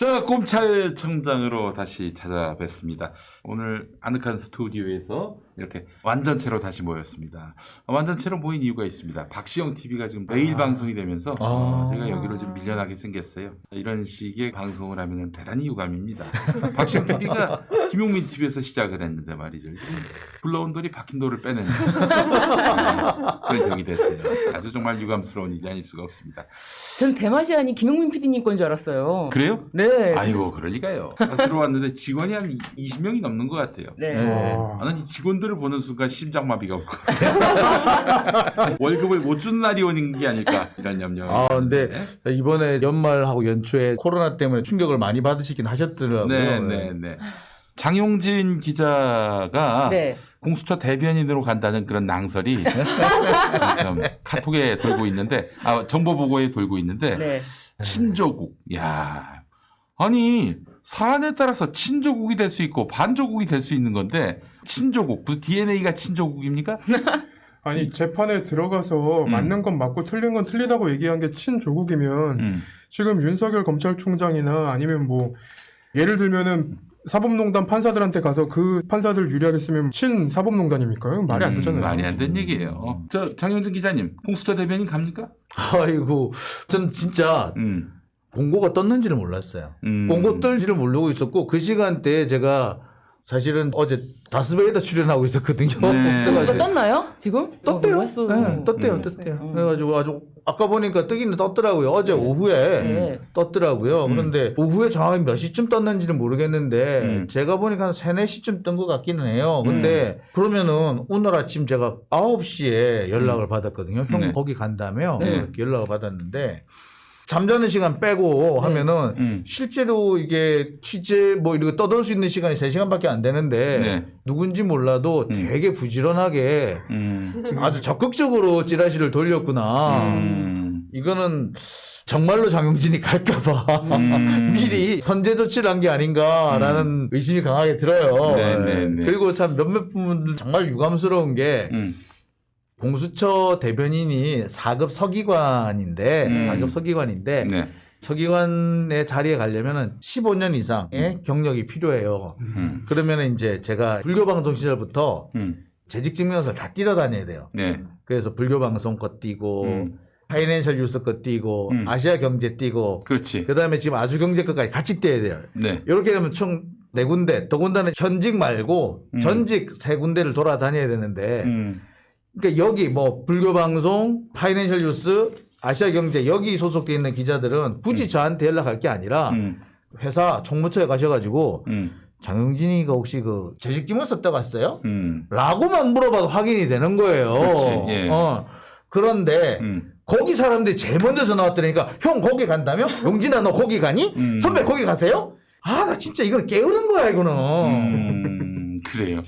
자, 꼼찰청장으로 다시 찾아뵙습니다. 오늘 아늑한 스튜디오에서 이렇게 완전체로 다시 모였습니다. 완전체로 모인 이유가 있습니다. 박시영 TV가 지금 매일 방송이 되면서 제가 여기로 좀 밀려나게 생겼어요. 이런 식의 방송을 하면 대단히 유감입니다. 박시영 TV가 김용민 TV에서 시작을 했는데 말이죠. 불러온 돌이 박힌 돌을 빼는 그런 격이 됐어요. 아주 정말 유감스러운 일이 아닐 수가 없습니다. 전 대마시안이 김용민 PD님 건 줄 알았어요. 그래요? 네. 아이고 그럴 리가요. 들어왔는데 직원이 한 20명이 넘는 것 같아요. 네. 나는 이 직원들을 보는 순간 심장마비가 올것 같아요. 월급을 못 주는 날이 오는 게 아닐까 이런 염려. 근데 이번에 연말하고 연초에 코로나 때문에 충격을 많이 받으시긴 하셨더라고요. 네네네. 장용진 기자가 네. 공수처 대변인으로 간다는 그런 낭설이 좀 카톡에 돌고 있는데, 정보 보고에 돌고 있는데, 네. 친조국. 야, 아니 사안에 따라서 친조국이 될 수 있고 반조국이 될 수 있는 건데 친조국 무슨 DNA가 친조국입니까? 아니 재판에 들어가서 맞는 건 맞고 틀린 건 틀리다고 얘기한 게 친조국이면 지금 윤석열 검찰총장이나 아니면 뭐 예를 들면은 사법농단 판사들한테 가서 그 판사들 유리하게 쓰면 친사법농단입니까? 말이 안 되잖아요. 말이 안 되는 얘기예요. 저 장영진 기자님 공수처 대변인 갑니까? 아이고, 전 진짜 공고가 떴는지를 몰랐어요. 공고 뜰지를 모르고 있었고 그 시간대에 제가 사실은 어제 다스베이더 출연하고 있었거든요. 네. 이거 떴나요? 지금? 떴대요. 몰랐어. 네, 떴대요. 그래가지고 아주 아까 보니까 뜨기는 떴더라고요. 어제 오후에 네. 떴더라고요. 그런데 오후에 정확히 몇 시쯤 떴는지는 모르겠는데 제가 보니까 한 3, 4시쯤 뜬 것 같기는 해요. 근데 그러면은 오늘 아침 제가 9시에 연락을 받았거든요. 형 네. 거기 간다며 네. 이렇게 연락을 받았는데 잠자는 시간 빼고 하면은 실제로 이게 취재 뭐 이런 거 떠들 수 있는 시간이 3시간밖에 안 되는데 네. 누군지 몰라도 되게 부지런하게 아주 적극적으로 찌라시를 돌렸구나. 이거는 정말로 장용진이 갈까봐 미리 선제 조치를 한 게 아닌가라는 의심이 강하게 들어요. 네. 그리고 참 몇몇 부분들 정말 유감스러운 게 공수처 대변인이 4급 서기관인데 네. 서기관의 자리에 가려면은 15년 이상의 경력이 필요해요. 그러면은 이제 제가 불교방송 시절부터 재직증명서를 다 띄러 다녀야 돼요. 네. 그래서 불교방송 거 띄고 파이낸셜 뉴스 거 띄고 아시아 경제 띄고 그렇지. 그다음에 지금 아주경제 거까지 같이 떼야 돼요. 네. 이렇게 되면 총 4군데, 더군다나 현직 말고 전직 3군데를 돌아다녀야 되는데 그러니까 여기 뭐 불교방송, 파이낸셜 뉴스, 아시아경제 여기 소속돼 있는 기자들은 굳이 저한테 연락할 게 아니라 회사 총무처에 가셔가지고 장용진이가 혹시 그 재직증명서 떠갔어요? 라고만 물어봐도 확인이 되는 거예요. 그렇지, 예. 그런데 거기 사람들이 제일 먼저 전화 왔더니까 형 거기 간다며? 용진아 너 거기 가니? 선배 거기 가세요? 나 진짜 이건 깨우는 거야 이거는. 그래요.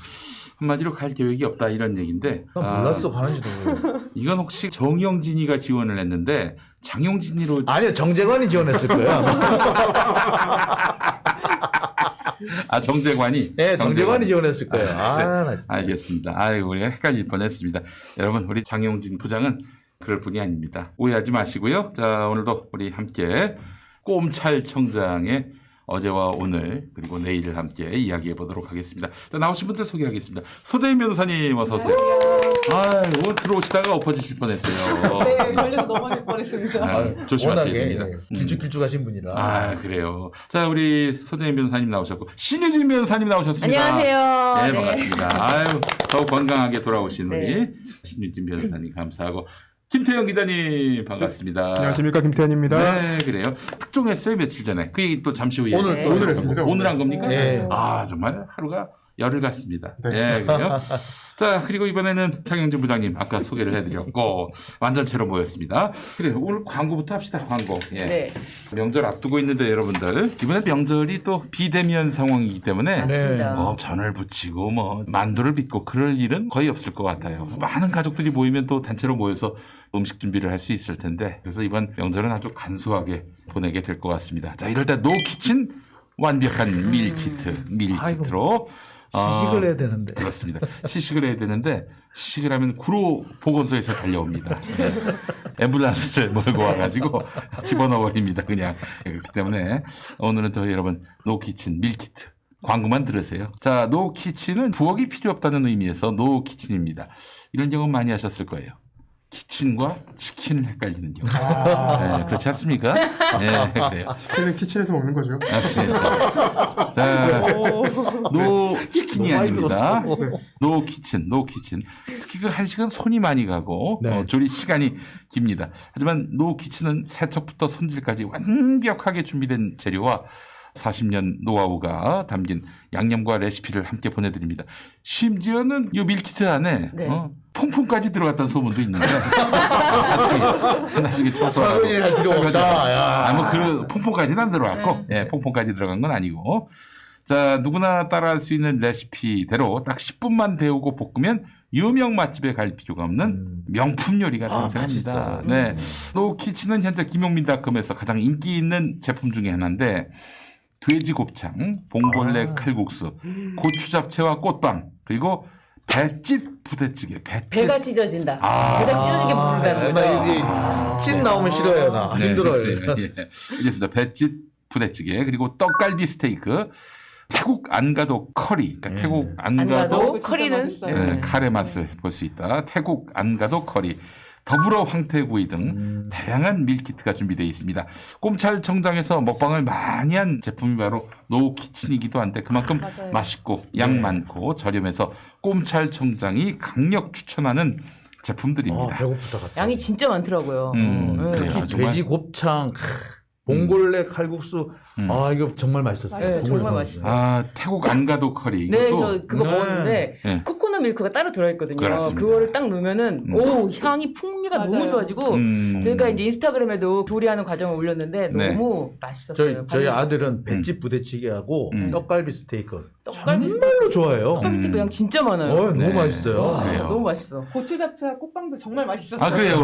한마디로 갈 계획이 없다 이런 얘기인데. 나 몰랐어 가는지도 모르고. 이건 혹시 정영진이가 지원을 했는데 장용진이로. 아니요 정재관이 지원했을 거예요. 정재관이? 네, 정재관이 지원했을 거예요. 네. 나 진짜. 알겠습니다. 우리가 헷갈릴 뻔했습니다. 여러분 우리 장용진 부장은 그럴 분이 아닙니다. 오해하지 마시고요. 자, 오늘도 우리 함께 꼼찰청장의 어제와 오늘 그리고 내일을 함께 이야기해 보도록 하겠습니다. 자, 나오신 분들 소개하겠습니다. 소재인 변호사님 어서 오세요. 오늘 들어오시다가 엎어지실 뻔했어요. 네, 걸려서 넘어질 뻔했습니다. 조심하셔야 워낙에 됩니다. 길쭉길쭉하신 분이라. 그래요. 자, 우리 소재인 변호사님 나오셨고 신유진 변호사님 나오셨습니다. 안녕하세요. 네, 반갑습니다. 더욱 건강하게 돌아오신 네. 우리 신유진 변호사님 감사하고 김태형 기자님 반갑습니다. 안녕하십니까 김태현입니다. 네, 그래요. 특종했어요 며칠 전에. 그 얘기 또 잠시 후에 오늘 했습니다. 오늘 한 겁니까? 네. 정말 하루가 열흘 같습니다. 네. 그래요. 자, 그리고 이번에는 장영진 부장님 아까 소개를 해드렸고 완전체로 모였습니다. 그래요. 오늘 광고부터 합시다. 광고. 예. 네. 명절 앞두고 있는데 여러분들 이번에 명절이 또 비대면 상황이기 때문에 맞습니다. 전을 붙이고 만두를 빚고 그럴 일은 거의 없을 것 같아요. 많은 가족들이 모이면 또 단체로 모여서 음식 준비를 할 수 있을 텐데 그래서 이번 명절은 아주 간소하게 보내게 될 것 같습니다. 자, 이럴 때 노키친 완벽한 밀키트로 시식을 해야 되는데. 그렇습니다. 시식을 해야 되는데 시식을 하면 구로 보건소에서 달려옵니다. 네. 앰뷸런스를 몰고 와가지고 집어넣어버립니다. 그냥. 그렇기 때문에 오늘은 더 여러분 노키친 밀키트 광고만 들으세요. 자, 노키친은 부엌이 필요 없다는 의미에서 노키친입니다. 이런 경험 많이 하셨을 거예요. 키친과 치킨을 헷갈리는 경우. 네, 그렇지 않습니까? 네, 그래요. 치킨은 키친에서 먹는 거죠. 맞습니다. 자, 노 치킨이 너무 많이 아닙니다. 들었어. 노 키친, 노 키친. 특히 그 한식은 손이 많이 가고 네. 조리 시간이 깁니다. 하지만 노 키친은 세척부터 손질까지 완벽하게 준비된 재료와 40년 노하우가 담긴 양념과 레시피를 함께 보내드립니다. 심지어는 이 밀키트 안에 네. 퐁퐁까지 들어갔다는 소문도 있는데 나중에 설거지할 필요 없다. 야. 뭐 그 퐁퐁까지는 안 들어갔고, 예, 퐁퐁까지 들어간 건 아니고. 자, 누구나 따라할 수 있는 레시피대로 딱 10분만 배우고 볶으면 유명 맛집에 갈 필요가 없는 명품 요리가 탄생합니다. 맛있어요. 네, 노키친은 현재 김용민닷컴에서 가장 인기 있는 제품 중에 하나인데 돼지 곱창, 봉골레 칼국수, 고추 잡채와 꽃빵, 그리고 배짓 부대찌개. 배가 찢어진다. 아. 배가 찢어진 게 부르다는 나 거죠. 찐 나오면 싫어요. 나 힘들어요. 그래요. 예. 알겠습니다. 배짓 부대찌개, 그리고 떡갈비 스테이크, 태국 안가도 커리, 그러니까 태국 안가도 안가도 진짜 커리는 맛있어요. 네, 카레 맛을 볼 수 있다. 태국 안가도 커리, 더불어 황태구이 등 다양한 밀키트가 준비되어 있습니다. 꼼찰청장에서 먹방을 많이 한 제품이 바로 노키친이기도 한데 그만큼 맞아요. 맛있고 양 많고 저렴해서 꼼찰청장이 강력 추천하는 제품들입니다. 배고프다 갑자기. 양이 진짜 많더라고요. 그래요. 특히 정말. 돼지 곱창, 봉골레 칼국수. 아 이거 정말 맛있었어요. 네, 봉골레 정말 맛있어요. 아, 태국 안가도 커리. 네, 이것도 저 그거 네. 먹었는데 네. 코코넛 밀크가 따로 들어있거든요. 그렇습니다. 그거를 딱 넣으면은 오 향이 풍미가 너무 맞아요. 좋아지고 저희가 이제 인스타그램에도 조리하는 과정을 올렸는데 네. 너무 맛있었어요. 저희 아들은 배집 부대찌개하고 음. 떡갈비 스테이크 떡갈비 정말로 좋아해요. 떡갈비 스테이크 양 진짜 많아요. 네. 너무 맛있어요. 와, 그래요. 너무 맛있어. 고추 잡채와 꽃빵도 정말 맛있었어요. 아, 그래요?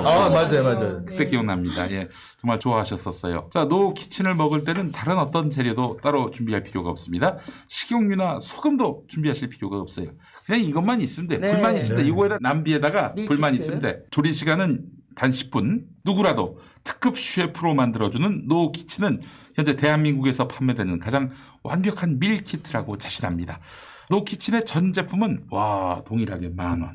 아 맞아요. 그때 기억납니다. 예, 정말 좋아하셨었어요. 자, 노 키친을 먹을 때는 다른 어떤 재료도 따로 준비할 필요가 없습니다. 식용유나 소금도 준비하실 필요가 없어요. 그냥 이것만 있으면 돼. 네. 불만 있으면 돼. 네. 이거에다 남비에다가 밀키트. 불만 있으면 돼. 조리 시간은 단 10분. 누구라도 특급 셰프로 만들어주는 노 키친은 현재 대한민국에서 판매되는 가장 완벽한 밀키트라고 자신합니다. 노 키친의 전 제품은 와 동일하게 10,000원.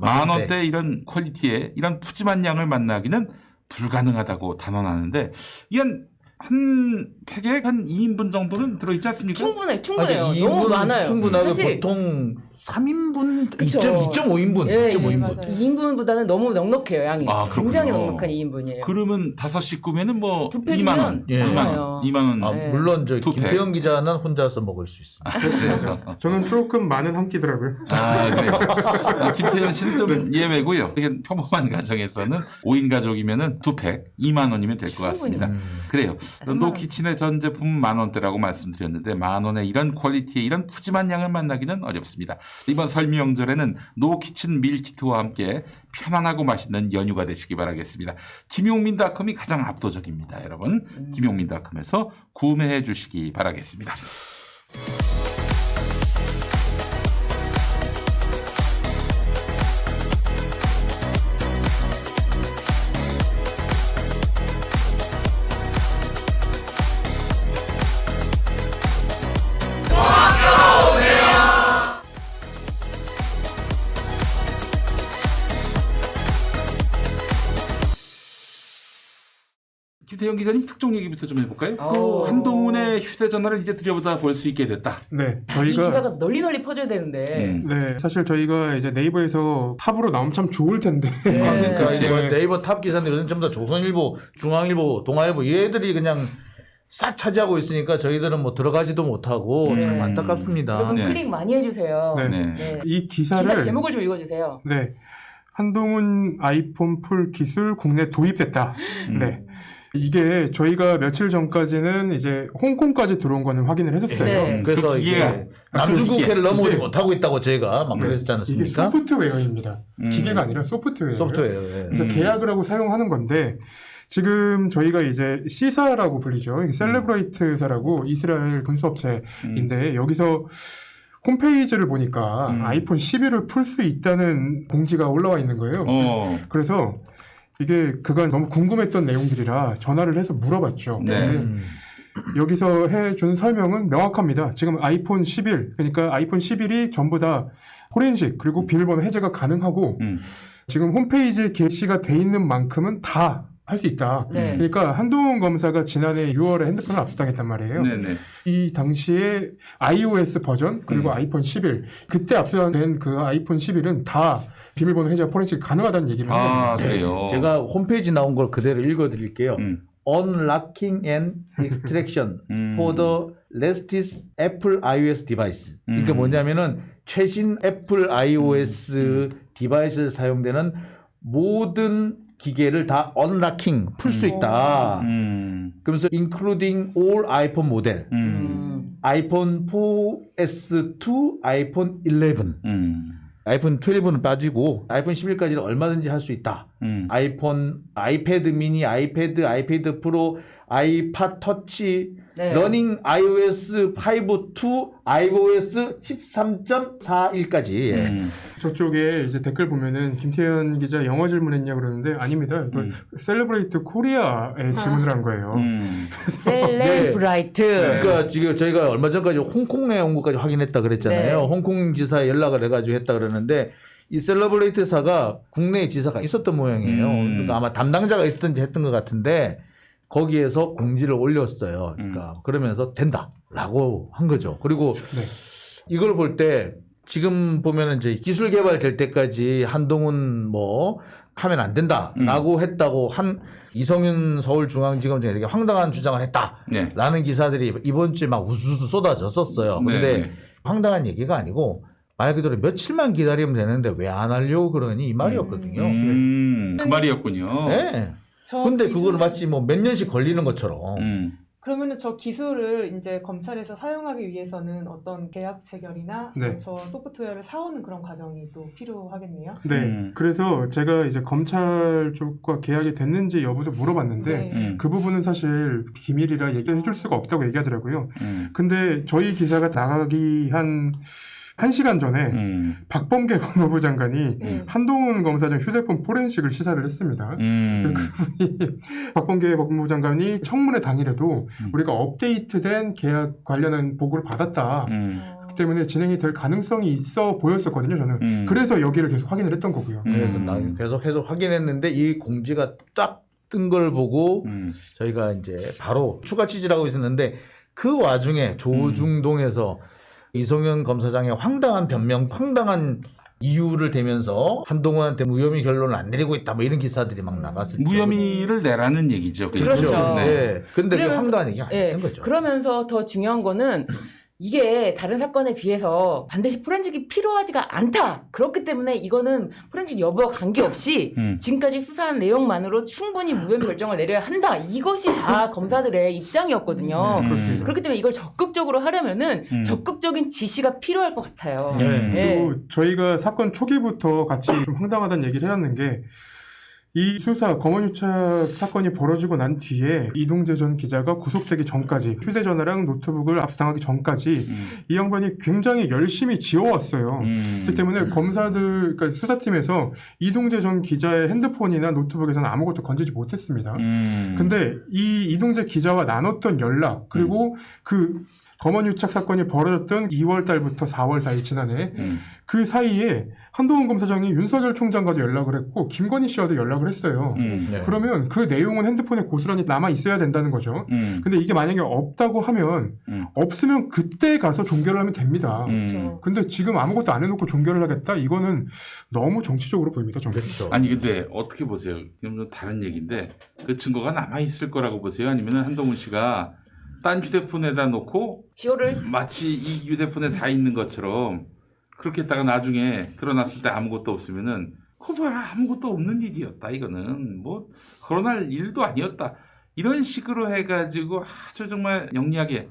10,000원대 이런 퀄리티의 이런 푸짐한 양을 만나기는 불가능하다고 단언하는데 이건 한 팩에 한 2인분 정도는 들어있지 않습니까? 충분해요. 아니, 너무 2인분 많아요. 충분하게 사실 보통 3인분, 그쵸. 2.5인분, 예, 2.5인분. 맞아요. 2인분보다는 너무 넉넉해요, 양이. 아, 그렇군요. 굉장히 넉넉한 2인분이에요. 그러면 5식 구매는 뭐 두 2만 원, 팩이면 예. 2만 많아요. 원, 2만 원. 아, 네. 물론 저 두 팩. 김태형 기자는 혼자서 먹을 수 있습니다. 그래요. 저는 조금 많은 한 끼더라고요. 아, 그래요. 김태현 씨는 좀 예외고요. 이게 평범한 가정에서는 5인 가족이면은 2팩 2만 원이면 될 것 같습니다. 그래요. 노키친의 전 제품 10,000원대라고 말씀드렸는데 10,000원의 이런 퀄리티의 이런 푸짐한 양을 만나기는 어렵습니다. 이번 설 명절에는 노키친 밀키트와 함께 편안하고 맛있는 연휴가 되시기 바라겠습니다. 김용민닷컴이 가장 압도적입니다. 여러분 김용민닷컴에서 구매해 주시기 바라겠습니다. 김태형 기자님 특종 얘기부터 좀 해볼까요? 어. 한동훈의 휴대전화를 이제 들여다 볼 수 있게 됐다. 네, 이 저희가 기사가 널리 퍼져야 되는데. 네, 사실 저희가 이제 네이버에서 탑으로 나오면 참 좋을 텐데. 그러니까 그치. 이거 네이버 탑 기사인데 요즘 전부 다 조선일보, 중앙일보, 동아일보 얘들이 그냥 싹 차지하고 있으니까 저희들은 뭐 들어가지도 못하고 참 안타깝습니다. 여러분 네. 클릭 많이 해주세요. 네. 네. 네. 이 기사를 기사 제목을 좀 읽어주세요. 네, 한동훈 아이폰 풀 기술 국내 도입됐다. 네. 이게 저희가 며칠 전까지는 이제 홍콩까지 들어온 거는 확인을 했었어요. 네. 그래서 그 이게 기계가 남중국해를 넘어오지 이게- 못하고 있다고 저희가 막 그랬지 이게 않습니까? 소프트웨어입니다. 기계가 아니라 소프트웨어예요. 소프트웨어. 예. 그래서 계약을 하고 사용하는 건데 지금 저희가 이제 C사라고 불리죠. 이게 셀레브레이트사라고 이스라엘 군수업체인데 여기서 홈페이지를 보니까 아이폰 11을 풀 수 있다는 공지가 올라와 있는 거예요. 그래서 이게 그간 너무 궁금했던 내용들이라 전화를 해서 물어봤죠. 네. 근데 여기서 해준 설명은 명확합니다. 지금 아이폰 11, 그러니까 아이폰 11이 전부 다 포렌식 그리고 비밀번호 해제가 가능하고 지금 홈페이지에 게시가 돼 있는 만큼은 다 할 수 있다. 네. 그러니까 한동훈 검사가 지난해 6월에 핸드폰을 압수당했단 말이에요. 네네. 이 당시에 iOS 버전 그리고 아이폰 11 그때 압수된 그 아이폰 11은 다 비밀번호 해제가 포렌식 가능하다는 얘기를 한 겁니다. 그래요. 제가 홈페이지 나온 걸 그대로 읽어드릴게요. Unlocking and extraction for the latest Apple iOS device. 그러니까 뭐냐면은 최신 애플 iOS 디바이스에 사용되는 모든 기계를 다 언락킹 풀 수 있다. 그러면서 including all iPhone 모델, 아이폰 4S2, 아이폰 11, 아이폰 12는 빠지고 아이폰 11까지는 얼마든지 할 수 있다. 아이폰, 아이패드 미니, 아이패드 프로, 아이팟 터치, 네. 러닝 iOS 5 to iOS 13.41까지. 저쪽에 이제 댓글 보면은 김태현 기자 영어 질문했냐 그러는데 아닙니다. 이거 셀러브레이트 코리아에 질문을 한 거예요. 셀레브라이트. 그러니까 지금 저희가 얼마 전까지 홍콩에 온 것까지 확인했다 그랬잖아요. 네. 홍콩 지사에 연락을 해가지고 했다 그러는데 이 셀러브레이트사가 국내 지사가 있었던 모양이에요. 그러니까 아마 담당자가 있었던지 했던 것 같은데 거기에서 공지를 올렸어요. 그러니까 그러면서 된다라고 한 거죠. 그리고 이걸 볼 때 지금 보면은 이제 기술 개발될 때까지 한동훈 뭐 하면 안 된다라고 했다고 한 이성윤 서울중앙지검장이 되게 황당한 주장을 했다라는 기사들이 이번 주에 막 우수수 쏟아졌었어요. 근데 황당한 얘기가 아니고 말 그대로 며칠만 기다리면 되는데 왜 안 하려고 그러니 이 말이었거든요. 그 말이었군요. 네. 저 근데 기술- 그걸 마치 뭐 몇 년씩 걸리는 것처럼. 그러면은 저 기술을 이제 검찰에서 사용하기 위해서는 어떤 계약 체결이나 네. 저 소프트웨어를 사오는 그런 과정이 또 필요하겠네요. 네. 그래서 제가 이제 검찰 쪽과 계약이 됐는지 여부도 물어봤는데 네. 그 부분은 사실 기밀이라 얘기해 줄 수가 없다고 얘기하더라고요. 근데 저희 기사가 나가기 한 1시간 전에 박범계 법무부 장관이 한동훈 검사장 휴대폰 포렌식을 시사를 했습니다. 그분이 박범계 법무부 장관이 청문회 당일에도 우리가 업데이트된 계약 관련한 보고를 받았다. 그렇기 때문에 진행이 될 가능성이 있어 보였었거든요. 저는. 그래서 여기를 계속 확인을 했던 거고요. 그래서 난 계속해서 확인했는데 이 공지가 딱 뜬 걸 보고 저희가 이제 바로 추가 취재를 하고 있었는데 그 와중에 조중동에서 이성윤 검사장의 황당한 변명, 황당한 이유를 대면서 한동훈한테 무혐의 결론을 안 내리고 있다 뭐 이런 기사들이 막 나갔었죠. 무혐의를 내라는 얘기죠. 그렇죠. 네. 근데 그 그러면서- 황당한 얘기 아니었던 네. 거죠. 그러면서 더 중요한 거는 이게 다른 사건에 비해서 반드시 포렌식이 필요하지가 않다. 그렇기 때문에 이거는 포렌식 여부와 관계없이 지금까지 수사한 내용만으로 충분히 무혐의 결정을 내려야 한다. 이것이 다 검사들의 입장이었거든요. 그렇습니다. 그렇기 때문에 이걸 적극적으로 하려면은 적극적인 지시가 필요할 것 같아요. 네. 그리고 저희가 사건 초기부터 같이 좀 황당하다는 얘기를 해왔는 게 이 수사 검언유착 사건이 벌어지고 난 뒤에 이동재 전 기자가 구속되기 전까지 휴대전화랑 노트북을 압수당하기 전까지 이 양반이 굉장히 열심히 지어왔어요. 그렇기 때문에 검사들, 그러니까 수사팀에서 이동재 전 기자의 핸드폰이나 노트북에서는 아무것도 건지지 못했습니다. 근데 이 이동재 기자와 나눴던 연락 그리고 그 검언유착 사건이 벌어졌던 2월 달부터 4월 사이 지난해 그 사이에 한동훈 검사장이 윤석열 총장과도 연락을 했고 김건희 씨와도 연락을 했어요. 네. 그러면 그 내용은 핸드폰에 고스란히 남아 있어야 된다는 거죠. 근데 이게 만약에 없다고 하면 없으면 그때 가서 종결을 하면 됩니다. 그렇죠. 근데 지금 아무것도 안 해놓고 종결을 하겠다? 이거는 너무 정치적으로 보입니다. 저는. 그렇죠. 아니 근데 어떻게 보세요? 이건 좀 다른 얘기인데 그 증거가 남아 있을 거라고 보세요? 아니면 한동훈 씨가 딴 휴대폰에다 놓고 시호를 마치 이 휴대폰에 다 있는 것처럼 그렇게 했다가 나중에 드러났을 때 아무것도 없으면은 그거 봐라 아무것도 없는 일이었다 이거는 뭐 거론할 일도 아니었다 이런 식으로 해가지고 아주 정말 영리하게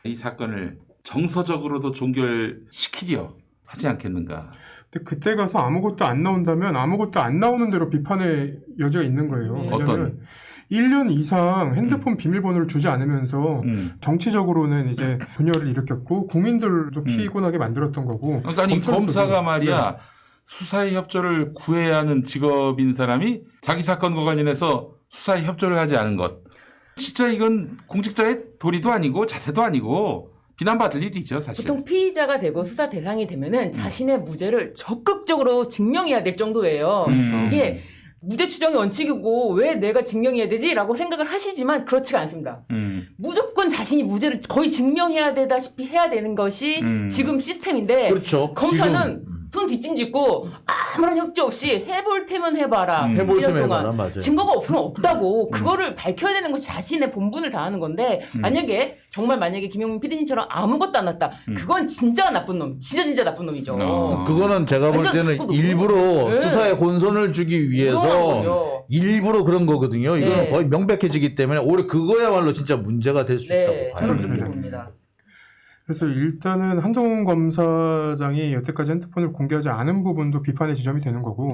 이 사건을 정서적으로도 종결시키려 하지 않겠는가. 근데 그때 가서 아무것도 안 나온다면 아무것도 안 나오는 대로 비판의 여지가 있는 거예요. 왜냐하면 어떤? 1년 이상 핸드폰 비밀번호를 주지 않으면서 정치적으로는 이제 분열을 일으켰고 국민들도 피곤하게 만들었던 거고. 그러니까 아니 검사가 말이야 수사의 협조를 구해야 하는 직업인 사람이 자기 사건과 관련해서 수사에 협조를 하지 않은 것. 진짜 이건 공직자의 도리도 아니고 자세도 아니고 비난받을 일이죠, 사실. 보통 피의자가 되고 수사 대상이 되면은 자신의 무죄를 적극적으로 증명해야 될 정도예요. 이게 무죄 추정의 원칙이고 왜 내가 증명해야 되지라고 생각을 하시지만 그렇지가 않습니다. 무조건 자신이 무죄를 거의 증명해야 되다시피 해야 되는 것이 지금 시스템인데 그렇죠. 검사는 돈 뒷짐짓고 아무런 협조 없이 해볼 테면 해봐라. 해볼 1년 테면 동안. 해봐라. 맞아요. 증거가 없으면 없다고 그거를 밝혀야 되는 것이 자신의 본분을 다하는 건데 만약에 김용민 PD님처럼 아무것도 안 났다. 그건 진짜 나쁜 놈. 진짜 나쁜 놈이죠. 그거는 제가 볼 완전 때는 그거 일부러 네. 수사에 혼선을 주기 그런 위해서 거죠. 일부러 그런 거거든요. 이거는 네. 거의 명백해지기 때문에 오히려 그거야말로 진짜 문제가 될 수 네, 있다고 저는 봐요. 그렇게 봅니다. 그래서 일단은 한동훈 검사장이 여태까지 핸드폰을 공개하지 않은 부분도 비판의 지점이 되는 거고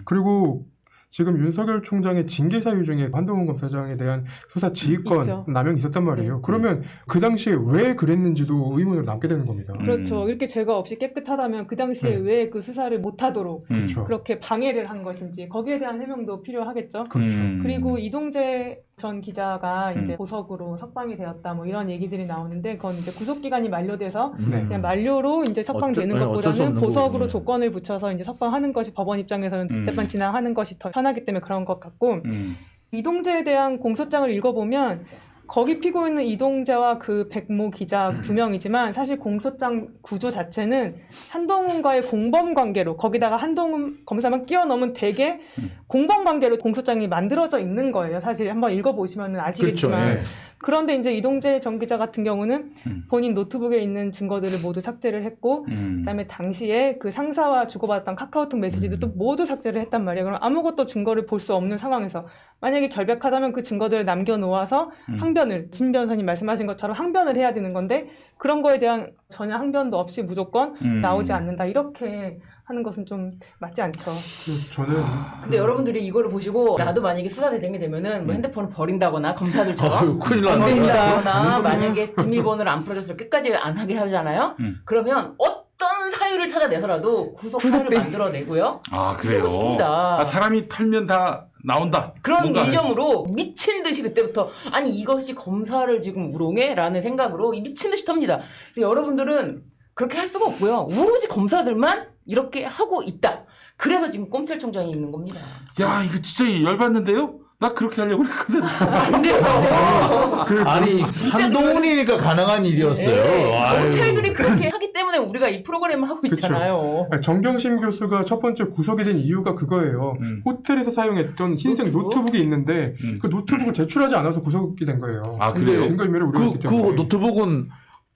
그리고 지금 윤석열 총장의 징계 사유 중에 한동훈 검사장에 대한 수사 지휘권 있죠. 남용이 있었단 말이에요. 그러면 그 당시에 왜 그랬는지도 의문으로 남게 되는 겁니다. 그렇죠. 이렇게 죄가 없이 깨끗하다면 그 당시에 네. 왜 그 수사를 못하도록 그렇죠. 그렇게 방해를 한 것인지 거기에 대한 해명도 필요하겠죠. 그렇죠. 그리고 이동재 전 기자가 이제 보석으로 석방이 되었다 뭐 이런 얘기들이 나오는데 그건 이제 구속 기간이 만료돼서 네. 그냥 만료로 이제 석방되는 어쩔 수 것보다는 없는 보석으로 거군요. 조건을 붙여서 이제 석방하는 것이 법원 입장에서는 재판 진행하는 것이 더 편하기 때문에 그런 것 같고 이동재에 대한 공소장을 읽어보면 거기 피고 있는 이동재와 그 백모 기자 두 명이지만 사실 공소장 구조 자체는 한동훈과의 공범 관계로 거기다가 한동훈 검사만 끼워 넣으면 되게 공범 관계로 공소장이 만들어져 있는 거예요. 사실 한번 읽어보시면 아시겠지만 그렇죠. 예. 그런데 이제 이동재 전 기자 같은 경우는 본인 노트북에 있는 증거들을 모두 삭제를 했고 그다음에 당시에 그 상사와 주고받았던 카카오톡 메시지도 또 모두 삭제를 했단 말이에요. 그럼 아무것도 증거를 볼 수 없는 상황에서 만약에 결백하다면 그 증거들을 남겨놓아서 항변을 진 변호사님 말씀하신 것처럼 항변을 해야 되는 건데 그런 거에 대한 전혀 항변도 없이 무조건 나오지 않는다. 이렇게 하는 것은 좀 맞지 않죠. 저는 근데 여러분들이 이거를 보시고 나도 만약에 수사 대상이 되면은 뭐 핸드폰을 버린다거나 검사들처럼 아유, 큰일 안 났네. 된다거나 만약에 비밀번호를 안 풀어줘서 끝까지 안 하게 하잖아요. 그러면 어떤 사유를 찾아내서라도 구속 사유를 만들어내고요. 아 그래요. 하고 싶습니다. 아, 사람이 털면 다 나온다. 그런 뭔가 이념으로 미친 듯이 그때부터 아니 이것이 검사를 지금 우롱해? 라는 생각으로 미친 듯이 텁니다. 그래서 여러분들은 그렇게 할 수가 없고요. 오로지 검사들만 이렇게 하고 있다. 그래서 지금 꼼찰총장이 있는 겁니다. 야 이거 진짜 열받는데요? 나 그렇게 하려고 했거든. 안 돼요. 아니 한동훈이니까 가능한 일이었어요. 네, 아유. 검찰들이 그렇게 하기 때문에 우리가 이 프로그램을 하고 있잖아요. 정경심 교수가 첫 번째 구속이 된 이유가 그거예요. 호텔에서 사용했던 흰색 노트북이 있는데 그 노트북을 제출하지 않아서 구속이 된 거예요. 아, 그래요? 증거인멸을 우려했기 그 때문에. 노트북은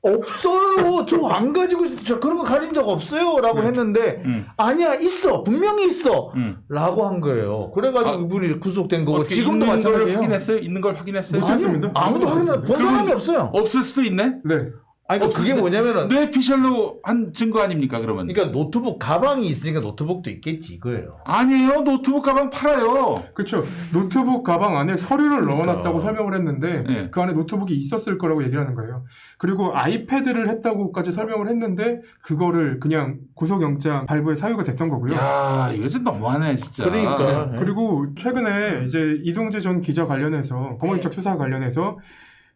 없어요. 저 안 가지고 있어. 저 그런 거 가진 적 없어요.라고 했는데 아니야 있어 분명히 있어.라고 한 거예요. 그래가지고 이분이 구속된 거고 어떻게 지금도 있는 걸 마찬가지예요. 확인했어요? 있는 걸 확인했어요? 못했습니다. 아무도 확인 본 사람이 없어요. 없을 수도 있네. 네. 아니 그게 뭐냐면은 뇌피셜로 한 증거 아닙니까 그러면? 그러니까 노트북 가방이 있으니까 노트북도 있겠지 이거예요. 아니에요. 노트북 가방 팔아요. 그렇죠. 노트북 가방 안에 서류를 넣어놨다고 설명을 했는데 네. 그 안에 노트북이 있었을 거라고 얘기를 하는 거예요. 그리고 아이패드를 했다고까지 설명을 했는데 그거를 그냥 구속영장 발부의 사유가 됐던 거고요. 야 이거 좀 너무하네 진짜. 그러니까. 네. 그리고 최근에 이제 이동재 전 기자 관련해서 검언유착 수사 관련해서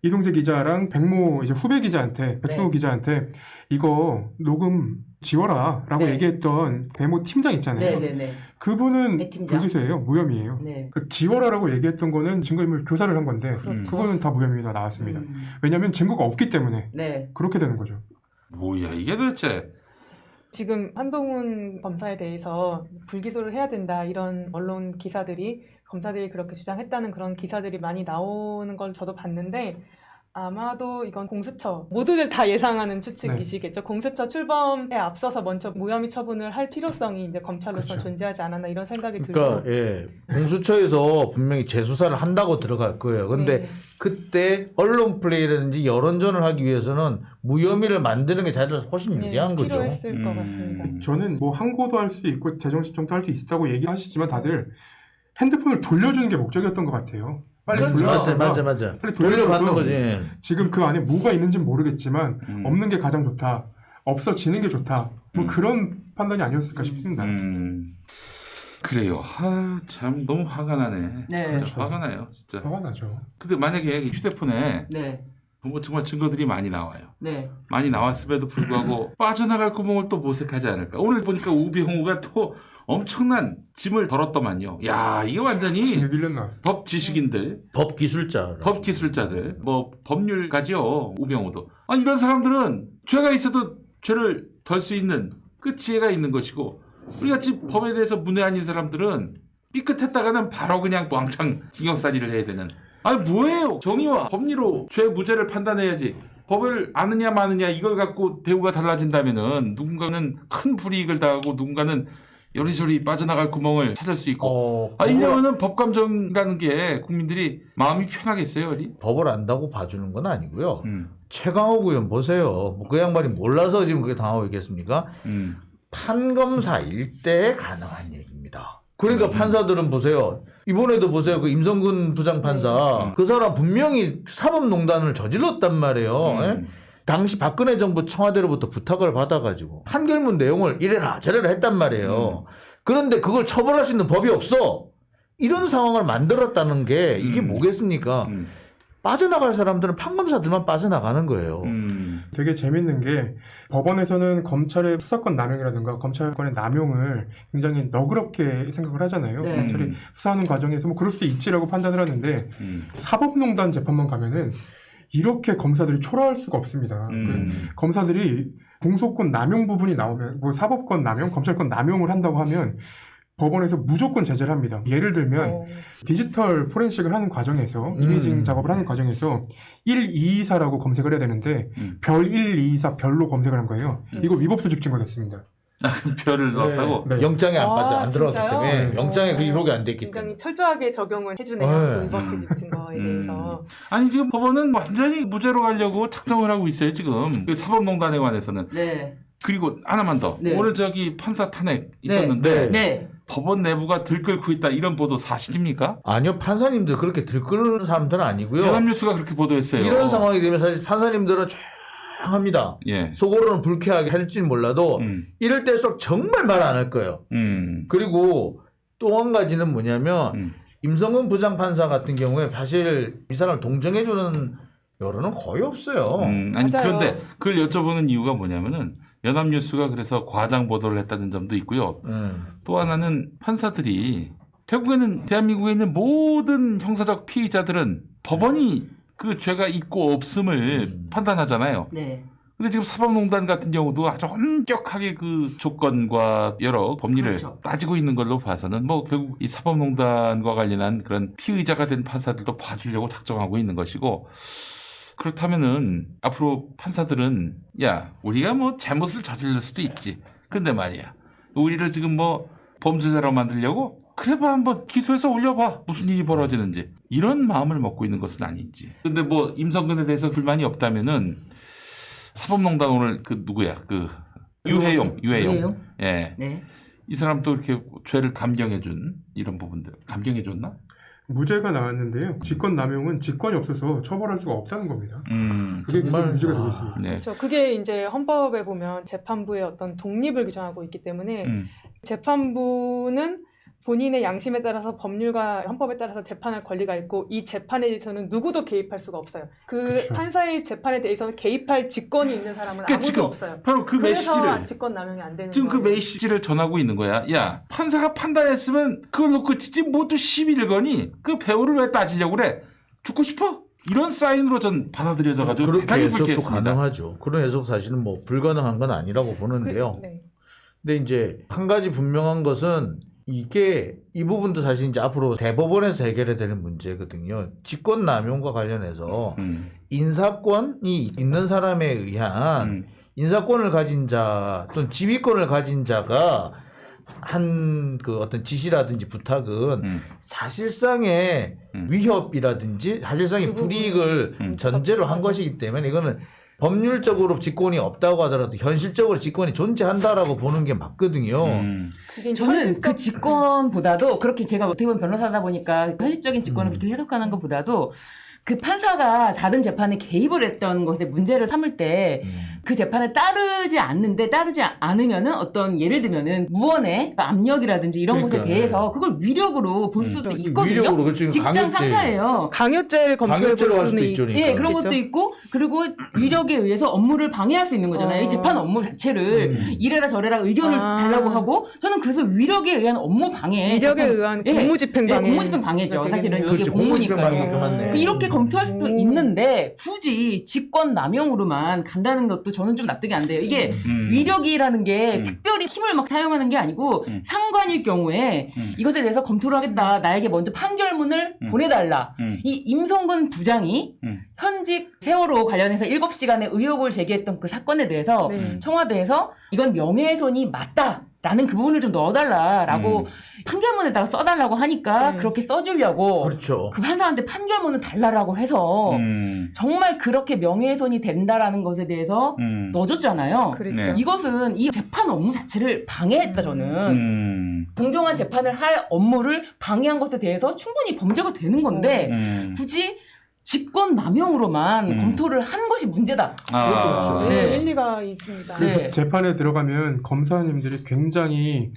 이동재 기자랑 백모 이제 후배 기자한테 백승호 기자한테 이거 녹음 지워라라고 네. 얘기했던 백모 팀장 있잖아요. 네네네. 그분은 네, 팀장. 불기소예요. 무혐의예요. 네. 그 지워라라고 얘기했던 거는 증거인멸 교사를 한 건데 그렇죠. 그거는 다 무혐의가 나왔습니다. 음. 왜냐하면 증거가 없기 때문에 네. 그렇게 되는 거죠. 뭐야 이게 도대체. 지금 한동훈 검사에 대해서 불기소를 해야 된다 이런 언론 기사들이 검사들이 그렇게 주장했다는 그런 기사들이 많이 나오는 걸 저도 봤는데 아마도 이건 공수처 모두들 다 예상하는 추측이시겠죠. 공수처 출범에 앞서서 먼저 무혐의 처분을 할 필요성이 이제 검찰로서 그렇죠. 존재하지 않았나 이런 생각이 그러니까 들고 예 공수처에서 분명히 재수사를 한다고 들어갈 거예요. 근데 네. 그때 언론 플레이라든지 여론전을 하기 위해서는 무혐의를 만드는 게 자기들 훨씬 네, 유리한 거죠. 필요했을 것 같습니다. 저는 뭐 항고도 할 수 있고 재정 신청도 할 수 있다고 얘기하시지만 다들 핸드폰을 돌려주는 게 목적이었던 것 같아요. 빨리 그렇죠. 돌려받는 맞아. 빨리 돌려받는 돌려받는 거지. 지금 그 안에 뭐가 있는지 모르겠지만 없는 게 가장 좋다. 없어지는 게 좋다. 뭐 그런 판단이 아니었을까 싶습니다. 그래요. 참 너무 화가 나네. 네. 진짜 화가 나요, 진짜. 화가 나죠. 근데 만약에 휴대폰에 네. 뭐 정말 증거들이 많이 나와요. 네. 많이 나왔음에도 불구하고 빠져나갈 구멍을 또 모색하지 않을까. 오늘 보니까 우병우가 또 엄청난 짐을 덜었더만요. 야, 이게 완전히 지금 1년 나왔어요. 법 지식인들, 법 기술자. 법 기술자들, 뭐 법률가죠. 우병우도. 이런 사람들은 죄가 있어도 죄를 덜 수 있는 그 지혜가 있는 것이고, 우리 같이 법에 대해서 문외한인 사람들은 삐끗했다가는 바로 그냥 왕창 징역살이를 해야 되는. 뭐예요? 정의와 법리로 죄 무죄를 판단해야지. 법을 아느냐 마느냐 이걸 갖고 대우가 달라진다면은 누군가는 큰 불이익을 당하고 누군가는 요리조리 빠져나갈 구멍을 찾을 수 있고. 이러면은 법감정이라는 게 국민들이 마음이 편하겠어요, 어디? 법을 안다고 봐주는 건 아니고요. 최강욱 의원 보세요. 그 양반이 몰라서 지금 그게 당하고 있겠습니까? 판검사일 때 가능한 얘기입니다. 그러니까 판사들은 보세요. 이번에도 보세요. 그 임성근 부장판사. 그 사람 분명히 사법농단을 저질렀단 말이에요. 예? 당시 박근혜 정부 청와대로부터 부탁을 받아가지고 판결문 내용을 이래라 저래라 했단 말이에요. 그런데 그걸 처벌할 수 있는 법이 없어. 이런 상황을 만들었다는 게 이게 뭐겠습니까? 빠져나갈 사람들은 판검사들만 빠져나가는 거예요. 되게 재밌는 게 법원에서는 검찰의 수사권 남용이라든가 검찰권의 남용을 굉장히 너그럽게 생각을 하잖아요. 네. 검찰이 수사하는 과정에서 뭐 그럴 수도 있지라고 판단을 하는데 사법농단 재판만 가면은 이렇게 검사들이 초라할 수가 없습니다. 검사들이 공소권 남용 부분이 나오면 뭐 사법권 남용, 검찰권 남용을 한다고 하면 법원에서 무조건 제재를 합니다. 예를 들면 디지털 포렌식을 하는 과정에서 이미징 작업을 하는 과정에서 1224라고 검색을 해야 되는데 별 1224 별로 검색을 한 거예요. 이거 위법수집 증거 됐습니다. 별을 넣었다고? 네. 영장에 안 들어갔기 진짜요? 때문에 영장에 그 기록이 안 됐기 굉장히 때문에. 철저하게 적용을 해주네요. 네. 위법수집 증거에 대해서. 지금 법원은 완전히 무죄로 가려고 작정을 하고 있어요, 지금. 그 사법농단에 관해서는. 네. 그리고 하나만 더. 네. 오늘 저기 판사 탄핵 있었는데 네. 법원 내부가 들끓고 있다 이런 보도 사실입니까? 아니요, 판사님들 그렇게 들끓는 사람들은 아니고요. 연합뉴스가 그렇게 보도했어요. 이런 상황이 되면 사실 판사님들은 조용합니다. 예. 속으로는 불쾌하게 할지는 몰라도 이럴 때일수록 정말 말 안 할 거예요. 그리고 또 한 가지는 뭐냐면 임성근 부장판사 같은 경우에 사실 이 사람을 동정해주는 여론은 거의 없어요. 아니 맞아요. 그런데 그걸 여쭤보는 이유가 뭐냐면은 연합뉴스가 그래서 과장 보도를 했다는 점도 있고요. 또 하나는 판사들이 결국에는 대한민국에 있는 모든 형사적 피의자들은 법원이 그 죄가 있고 없음을 판단하잖아요. 네. 근데 지금 사법농단 같은 경우도 아주 엄격하게 그 조건과 여러 법리를 그렇죠. 따지고 있는 걸로 봐서는 뭐 결국 이 사법농단과 관련한 그런 피의자가 된 판사들도 봐주려고 작정하고 있는 것이고, 그렇다면은 앞으로 판사들은 야, 우리가 뭐 잘못을 저지를 수도 있지. 근데 말이야, 우리를 지금 뭐 범죄자로 만들려고? 그래 봐, 한번 기소해서 올려봐. 무슨 일이 벌어지는지. 이런 마음을 먹고 있는 것은 아닌지. 근데 뭐 임성근에 대해서 불만이 없다면은 사법농단 오늘 그 누구야? 그 유해용. 예. 네. 이 사람도 이렇게 죄를 감경해준 이런 부분들. 감경해줬나? 무죄가 나왔는데요. 직권 남용은 직권이 없어서 처벌할 수가 없다는 겁니다. 그게 정말 문제가 되고 있습니다. 네. 그렇죠. 그게 이제 헌법에 보면 재판부의 어떤 독립을 규정하고 있기 때문에 재판부는 본인의 양심에 따라서 법률과 헌법에 따라서 재판할 권리가 있고 이 재판에 대해서는 누구도 개입할 수가 없어요. 그 그쵸. 판사의 재판에 대해서는 개입할 직권이 있는 사람은 그러니까 아무도 지금 없어요. 바로 그 그래서 메시지를 직권 남용이 안 되는 지금 그 거예요. 메시지를 전하고 있는 거야. 야, 판사가 판단했으면 그걸 놓고 치지 뭐 또 시비를 거니? 그 배우를 왜 따지려고 그래? 죽고 싶어? 이런 사인으로 전 받아들여져가지고 그렇게 대단히 해석도 불쾌했습니다. 가능하죠. 그런 해석 사실은 뭐 불가능한 건 아니라고 보는데요. 네. 근데 이제 한 가지 분명한 것은 이게 이 부분도 사실 이제 앞으로 대법원에서 해결해야 되는 문제거든요. 직권 남용과 관련해서 인사권이 있는 사람에 의한 인사권을 가진 자 또는 지휘권을 가진 자가 한 그 어떤 지시라든지 부탁은 사실상의 위협이라든지 사실상의 불이익을 전제로 한 것이기 때문에 이거는 법률적으로 직권이 없다고 하더라도 현실적으로 직권이 존재한다라고 보는 게 맞거든요. 그게 이제 저는 그 현실적- 직권보다도 그렇게 제가 어떻게 보면 변호사다 보니까 현실적인 직권을 그렇게 해석하는 것보다도 그 판사가 다른 재판에 개입을 했던 것에 문제를 삼을 때 그 재판을 따르지 않으면은 어떤 예를 들면은 무언의 압력이라든지 이런 것에 그러니까, 대해서 그걸 위력으로 볼 수도 있거든요. 위력으로 그렇죠. 직장 강요죄. 상사예요. 강요죄를 검토해 볼 강요죄로 할 수도 수는 있죠. 예, 그런 있겠죠. 것도 있고, 그리고 위력에 의해서 업무를 방해할 수 있는 거잖아요. 이 재판 업무 자체를 이래라 저래라 의견을 달라고 하고, 저는 그래서 위력에 의한 업무 방해. 위력에 의한 예, 공무집행 방해. 공무집행 방해죠. 사실은 이게 그렇지, 공무집행 방해가 공무니까요. 맞네. 이렇게 검토할 수도 있는데 굳이 직권 남용으로만 간다는 것도 저는 좀 납득이 안 돼요. 이게 위력이라는 게 특별히 힘을 막 사용하는 게 아니고 상관일 경우에 이것에 대해서 검토를 하겠다. 나에게 먼저 판결문을 보내달라. 이 임성근 부장이 현직 세월호 관련해서 7시간의 의혹을 제기했던 그 사건에 대해서 네. 청와대에서 이건 명예훼손이 맞다. 라는 그 부분을 좀 넣어달라라고 판결문에다가 써달라고 하니까 네. 그렇게 써주려고 그렇죠. 그 판사한테 판결문을 달라라고 해서 정말 그렇게 명예훼손이 된다라는 것에 대해서 넣어줬잖아요. 그랬죠. 네. 이것은 이 재판 업무 자체를 방해했다 저는. 공정한 재판을 할 업무를 방해한 것에 대해서 충분히 범죄가 되는 건데 굳이 직권 남용으로만 검토를 하는 것이 문제다. 아, 네, 네. 일리가 있습니다. 네. 재판에 들어가면 검사님들이 굉장히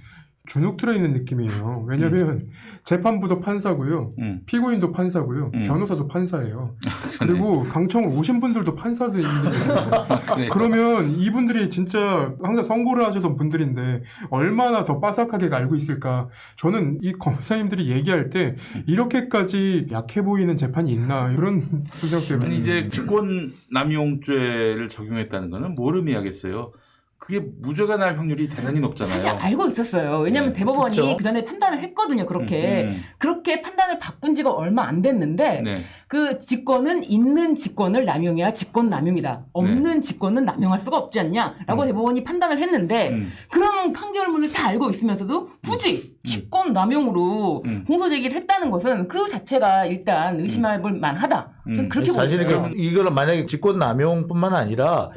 주눅 들어 있는 느낌이에요. 왜냐면 재판부도 판사고요. 피고인도 판사고요. 변호사도 판사예요. 그리고 강청을 오신 분들도 판사들이거든요. 그러면 이분들이 진짜 항상 선고를 하셨던 분들인데 얼마나 더 빠삭하게 알고 있을까. 저는 이 검사님들이 얘기할 때 이렇게까지 약해 보이는 재판이 있나 이런 생각 때문에. 아니 이제 직권 남용죄를 적용했다는 거는 뭘 의미하겠어요? 그게 무죄가 날 확률이 대단히 높잖아요. 사실 알고 있었어요. 왜냐하면 네. 대법원이 그쵸. 그 전에 판단을 했거든요. 그렇게 그렇게 판단을 바꾼 지가 얼마 안 됐는데 네. 그 직권은 있는 직권을 남용해야 직권 남용이다. 없는 직권은 남용할 수가 없지 않냐라고 대법원이 판단을 했는데 그런 판결문을 다 알고 있으면서도 굳이 직권 남용으로 공소 제기를 했다는 것은 그 자체가 일단 의심할 만하다. 저는 그렇게 사실 보여요. 이거는 만약에 직권 남용뿐만 아니라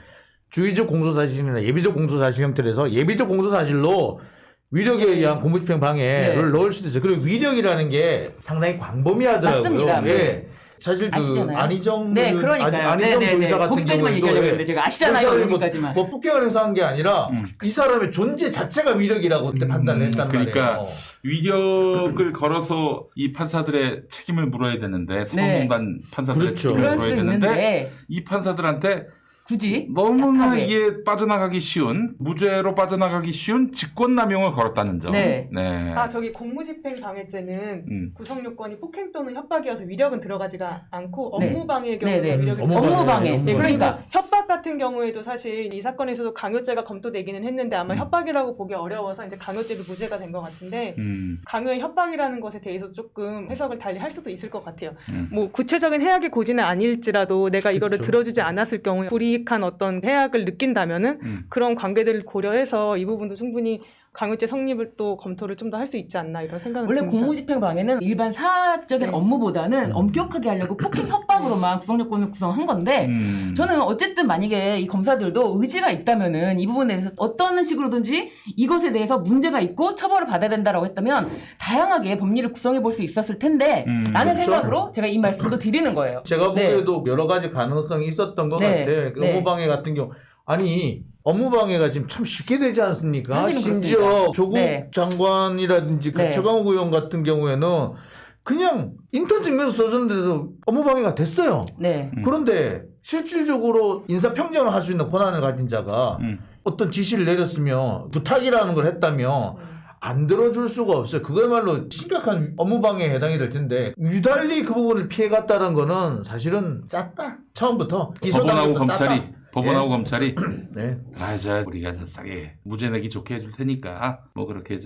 주의적 공소사실이나 예비적 공소사실 형태로서 예비적 공소사실로 위력에 의한 공무집행 방해를 넣을 수도 있어요. 그리고 위력이라는 게 상당히 광범위하더라고요. 맞습니다. 예. 사실 그 아시잖아요. 안희정 네, 그러니까요. 안희정 도지사 같은 거기까지만 얘기하려고 경우에도 했는데 제가 아시잖아요. 여기까지만. 뭐 폭행을 행사한 게 아니라 이 사람의 존재 자체가 위력이라고 그때 판단을 했단 그러니까 말이에요. 위력을 걸어서 이 판사들의 책임을 물어야 되는데 사법농단 판사들의 그렇죠. 책임을 그럴 수 물어야 되는데 있는데 이 판사들한테 굳이 너무나 약하게. 이게 빠져나가기 쉬운 무죄로 빠져나가기 쉬운 직권남용을 걸었다는 점. 네. 아, 저기 공무집행 방해죄는 구성 요건이 폭행 또는 협박이어서 위력은 들어가지가 않고 네. 업무 방해의 경우에 네, 네. 위력이 업무 업무 방해. 방해. 업무 네, 방해. 그러니까 협박 같은 경우에도 사실 이 사건에서도 강요죄가 검토되기는 했는데 아마 협박이라고 보기 어려워서 이제 강요죄도 무죄가 된 것 같은데 강요의 협박이라는 것에 대해서 조금 해석을 달리 할 수도 있을 것 같아요. 뭐 구체적인 해악의 고지는 아닐지라도 내가 이거를 그렇죠. 들어주지 않았을 경우에 불이익한 어떤 해악을 느낀다면은 그런 관계들을 고려해서 이 부분도 충분히 강요죄 성립을 또 검토를 좀 더 할 수 있지 않나 이런 생각은 원래 듭니다. 공무집행 방해는 일반 사적인 네. 업무보다는 엄격하게 하려고 폭행 협박으로만 구성요건을 구성한 건데 저는 어쨌든 만약에 이 검사들도 의지가 있다면은 이 부분에 대해서 어떤 식으로든지 이것에 대해서 문제가 있고 처벌을 받아야 된다라고 했다면 다양하게 법리를 구성해 볼 수 있었을 텐데 라는 그렇죠. 생각으로 제가 이 말씀도 드리는 거예요. 제가 네. 보기에도 여러 가지 가능성이 있었던 것 네. 같아요. 네. 업무방해 같은 경우 아니 업무방해가 지금 참 쉽게 되지 않습니까? 사실은 심지어 그렇습니다. 조국 네. 장관이라든지 네. 최강욱 의원 같은 경우에는 그냥 인턴 증명서 써줬는데도 업무방해가 됐어요. 네. 그런데 실질적으로 인사평정을 할 수 있는 권한을 가진 자가 어떤 지시를 내렸으면 부탁이라는 걸 했다면 안 들어줄 수가 없어요. 그거야말로 심각한 업무방해에 해당이 될 텐데 유달리 그 부분을 피해갔다는 거는 사실은 짰다. 처음부터. 법원하고 기소당했던 검찰이 짰다. 법원하고 예. 검찰이 네. 자 우리가 저 싸게 무죄 내기 좋게 해줄 테니까 뭐 그렇게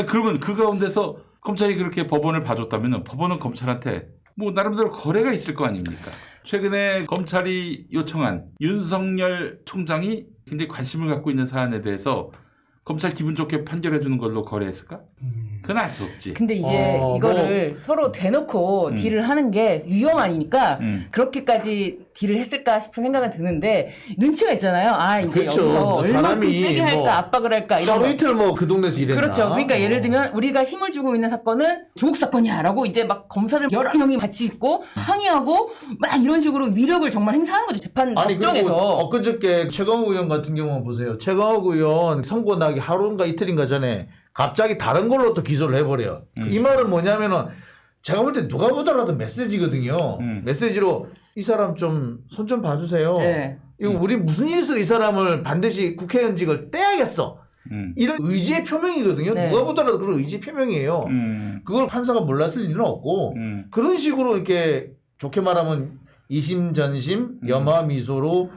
그러면 그 가운데서 검찰이 그렇게 법원을 봐줬다면 법원은 검찰한테 뭐 나름대로 거래가 있을 거 아닙니까? 최근에 검찰이 요청한 윤석열 총장이 굉장히 관심을 갖고 있는 사안에 대해서 검찰 기분 좋게 판결해 주는 걸로 거래했을까? 그건 그건 알 수 없지. 근데 이제 이거를 서로 대놓고 딜을 하는 게 위험하니까 그렇게까지 딜을 했을까 싶은 생각은 드는데 눈치가 있잖아요. 아 이제 그렇죠. 여기서 뭐 얼마큼 사람이 세게 할까 뭐 압박을 할까 이런 하루 거. 이틀 뭐 그 동네에서 일했나. 그렇죠. 그러니까 예를 들면 우리가 힘을 주고 있는 사건은 조국 사건이야라고 이제 막 검사들 여러 명이 같이 있고 항의하고 막 이런 식으로 위력을 정말 행사하는 거죠. 재판 아니 그리고 법정에서. 엊그저께 최강욱 의원 같은 경우 보세요. 최강욱 의원 선고 나기 하루인가 이틀인가 전에 갑자기 다른 걸로 또 기소를 해버려. 이 말은 뭐냐면은 제가 볼 때 누가 보더라도 메시지거든요. 메시지로 이 사람 좀 손 좀 봐주세요. 네. 이거 우리 무슨 일 있어 이 사람을 반드시 국회의원직을 떼야겠어. 이런 의지의 표명이거든요. 네. 누가 보더라도 그런 의지의 표명이에요. 그걸 판사가 몰랐을 일은 없고 그런 식으로 이렇게 좋게 말하면 이심전심 염화미소로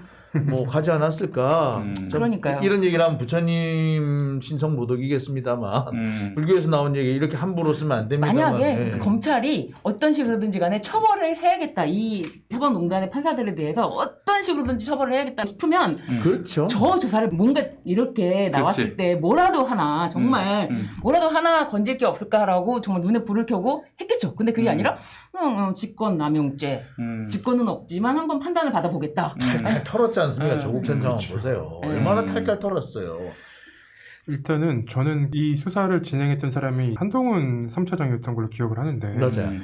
뭐 가지 않았을까. 참 그러니까요. 이런 얘기를 하면 부처님 신성 모독이겠습니다만 불교에서 나온 얘기 이렇게 함부로 쓰면 안 됩니다만. 만약에 예. 검찰이 어떤 식으로든지 간에 처벌을 해야겠다. 이 대법농단의 판사들에 대해서 어떤 식으로든지 처벌을 해야겠다 싶으면 그렇죠. 저 조사를 뭔가 이렇게 나왔을 때 뭐라도 하나 정말 뭐라도 하나 건질 게 없을까라고 정말 눈에 불을 켜고 했겠죠. 근데 그게 아니라 직권남용죄. 직권은 없지만 한번 판단을 받아보겠다. 탈탈 털었지 않습니까? 조국 전 장관 그렇죠. 보세요. 네. 얼마나 탈탈 털었어요. 일단은 저는 이 수사를 진행했던 사람이 한동훈 3차장이었던 걸로 기억을 하는데 맞아요.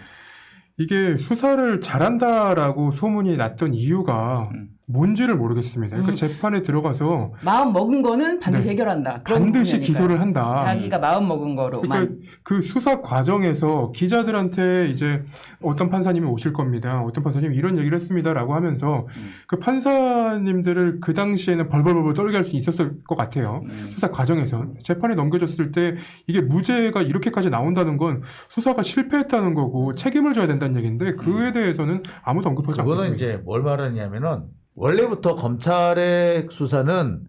이게 수사를 잘한다라고 소문이 났던 이유가 뭔지를 모르겠습니다. 그러니까 재판에 들어가서 마음 먹은 거는 반드시 네. 해결한다. 그런 반드시 부분이니까요. 기소를 한다. 자기가 마음 먹은 거로만. 그러니까 그 수사 과정에서 기자들한테 이제 어떤 판사님이 오실 겁니다. 어떤 판사님이 이런 얘기를 했습니다라고 하면서 그 판사님들을 그 당시에는 벌벌벌 떨게 할 수 있었을 것 같아요. 수사 과정에서 재판에 넘겨졌을 때 이게 무죄가 이렇게까지 나온다는 건 수사가 실패했다는 거고 책임을 져야 된다는 얘기인데 그에 대해서는 아무도 언급하지 않고 그거는 있습니다. 이제 뭘 말하냐면은 원래부터 검찰의 수사는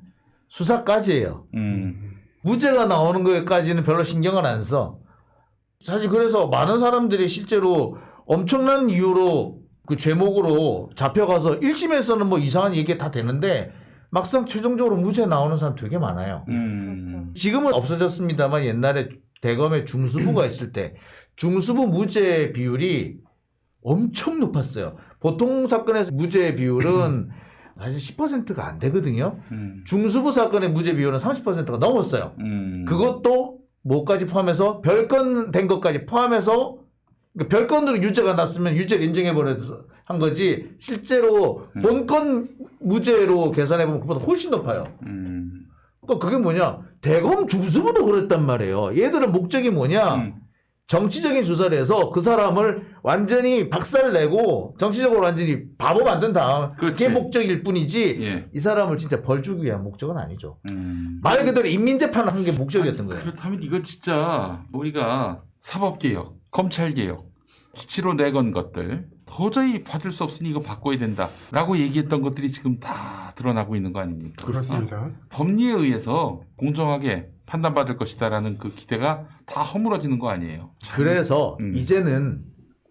수사까지예요. 무죄가 나오는 것까지는 별로 신경을 안 써. 사실 그래서 많은 사람들이 실제로 엄청난 이유로 그 죄목으로 잡혀가서 1심에서는 뭐 이상한 얘기 다 되는데 막상 최종적으로 무죄 나오는 사람 되게 많아요. 그렇죠. 지금은 없어졌습니다만 옛날에 대검에 중수부가 있을 때 중수부 무죄 비율이 엄청 높았어요. 보통 사건에서 무죄 비율은 사실 10%가 안 되거든요. 중수부 사건의 무죄 비율은 30%가 넘었어요. 그것도 뭐까지 포함해서 별건 된 것까지 포함해서 그러니까 별건으로 유죄가 났으면 유죄를 인정해버려서 한 거지 실제로 본건 무죄로 계산해보면 그보다 훨씬 높아요. 그러니까 그게 뭐냐 대검 중수부도 그랬단 말이에요. 얘들은 목적이 뭐냐 정치적인 수사를 해서 그 사람을 완전히 박살내고 정치적으로 완전히 바보 만든 다음 그렇지. 그게 목적일 뿐이지 예. 이 사람을 진짜 벌 주기 위한 목적은 아니죠. 말 그대로 인민재판을 한 게 목적이었던 거예요. 그렇다면 이거 진짜 우리가 사법개혁, 검찰개혁, 기치로 내건 것들 도저히 봐줄 수 없으니 이거 바꿔야 된다라고 얘기했던 것들이 지금 다 드러나고 있는 거 아닙니까? 그렇습니다. 법리에 의해서 공정하게 판단받을 것이다라는 그 기대가 다 허물어지는 거 아니에요. 참. 그래서 이제는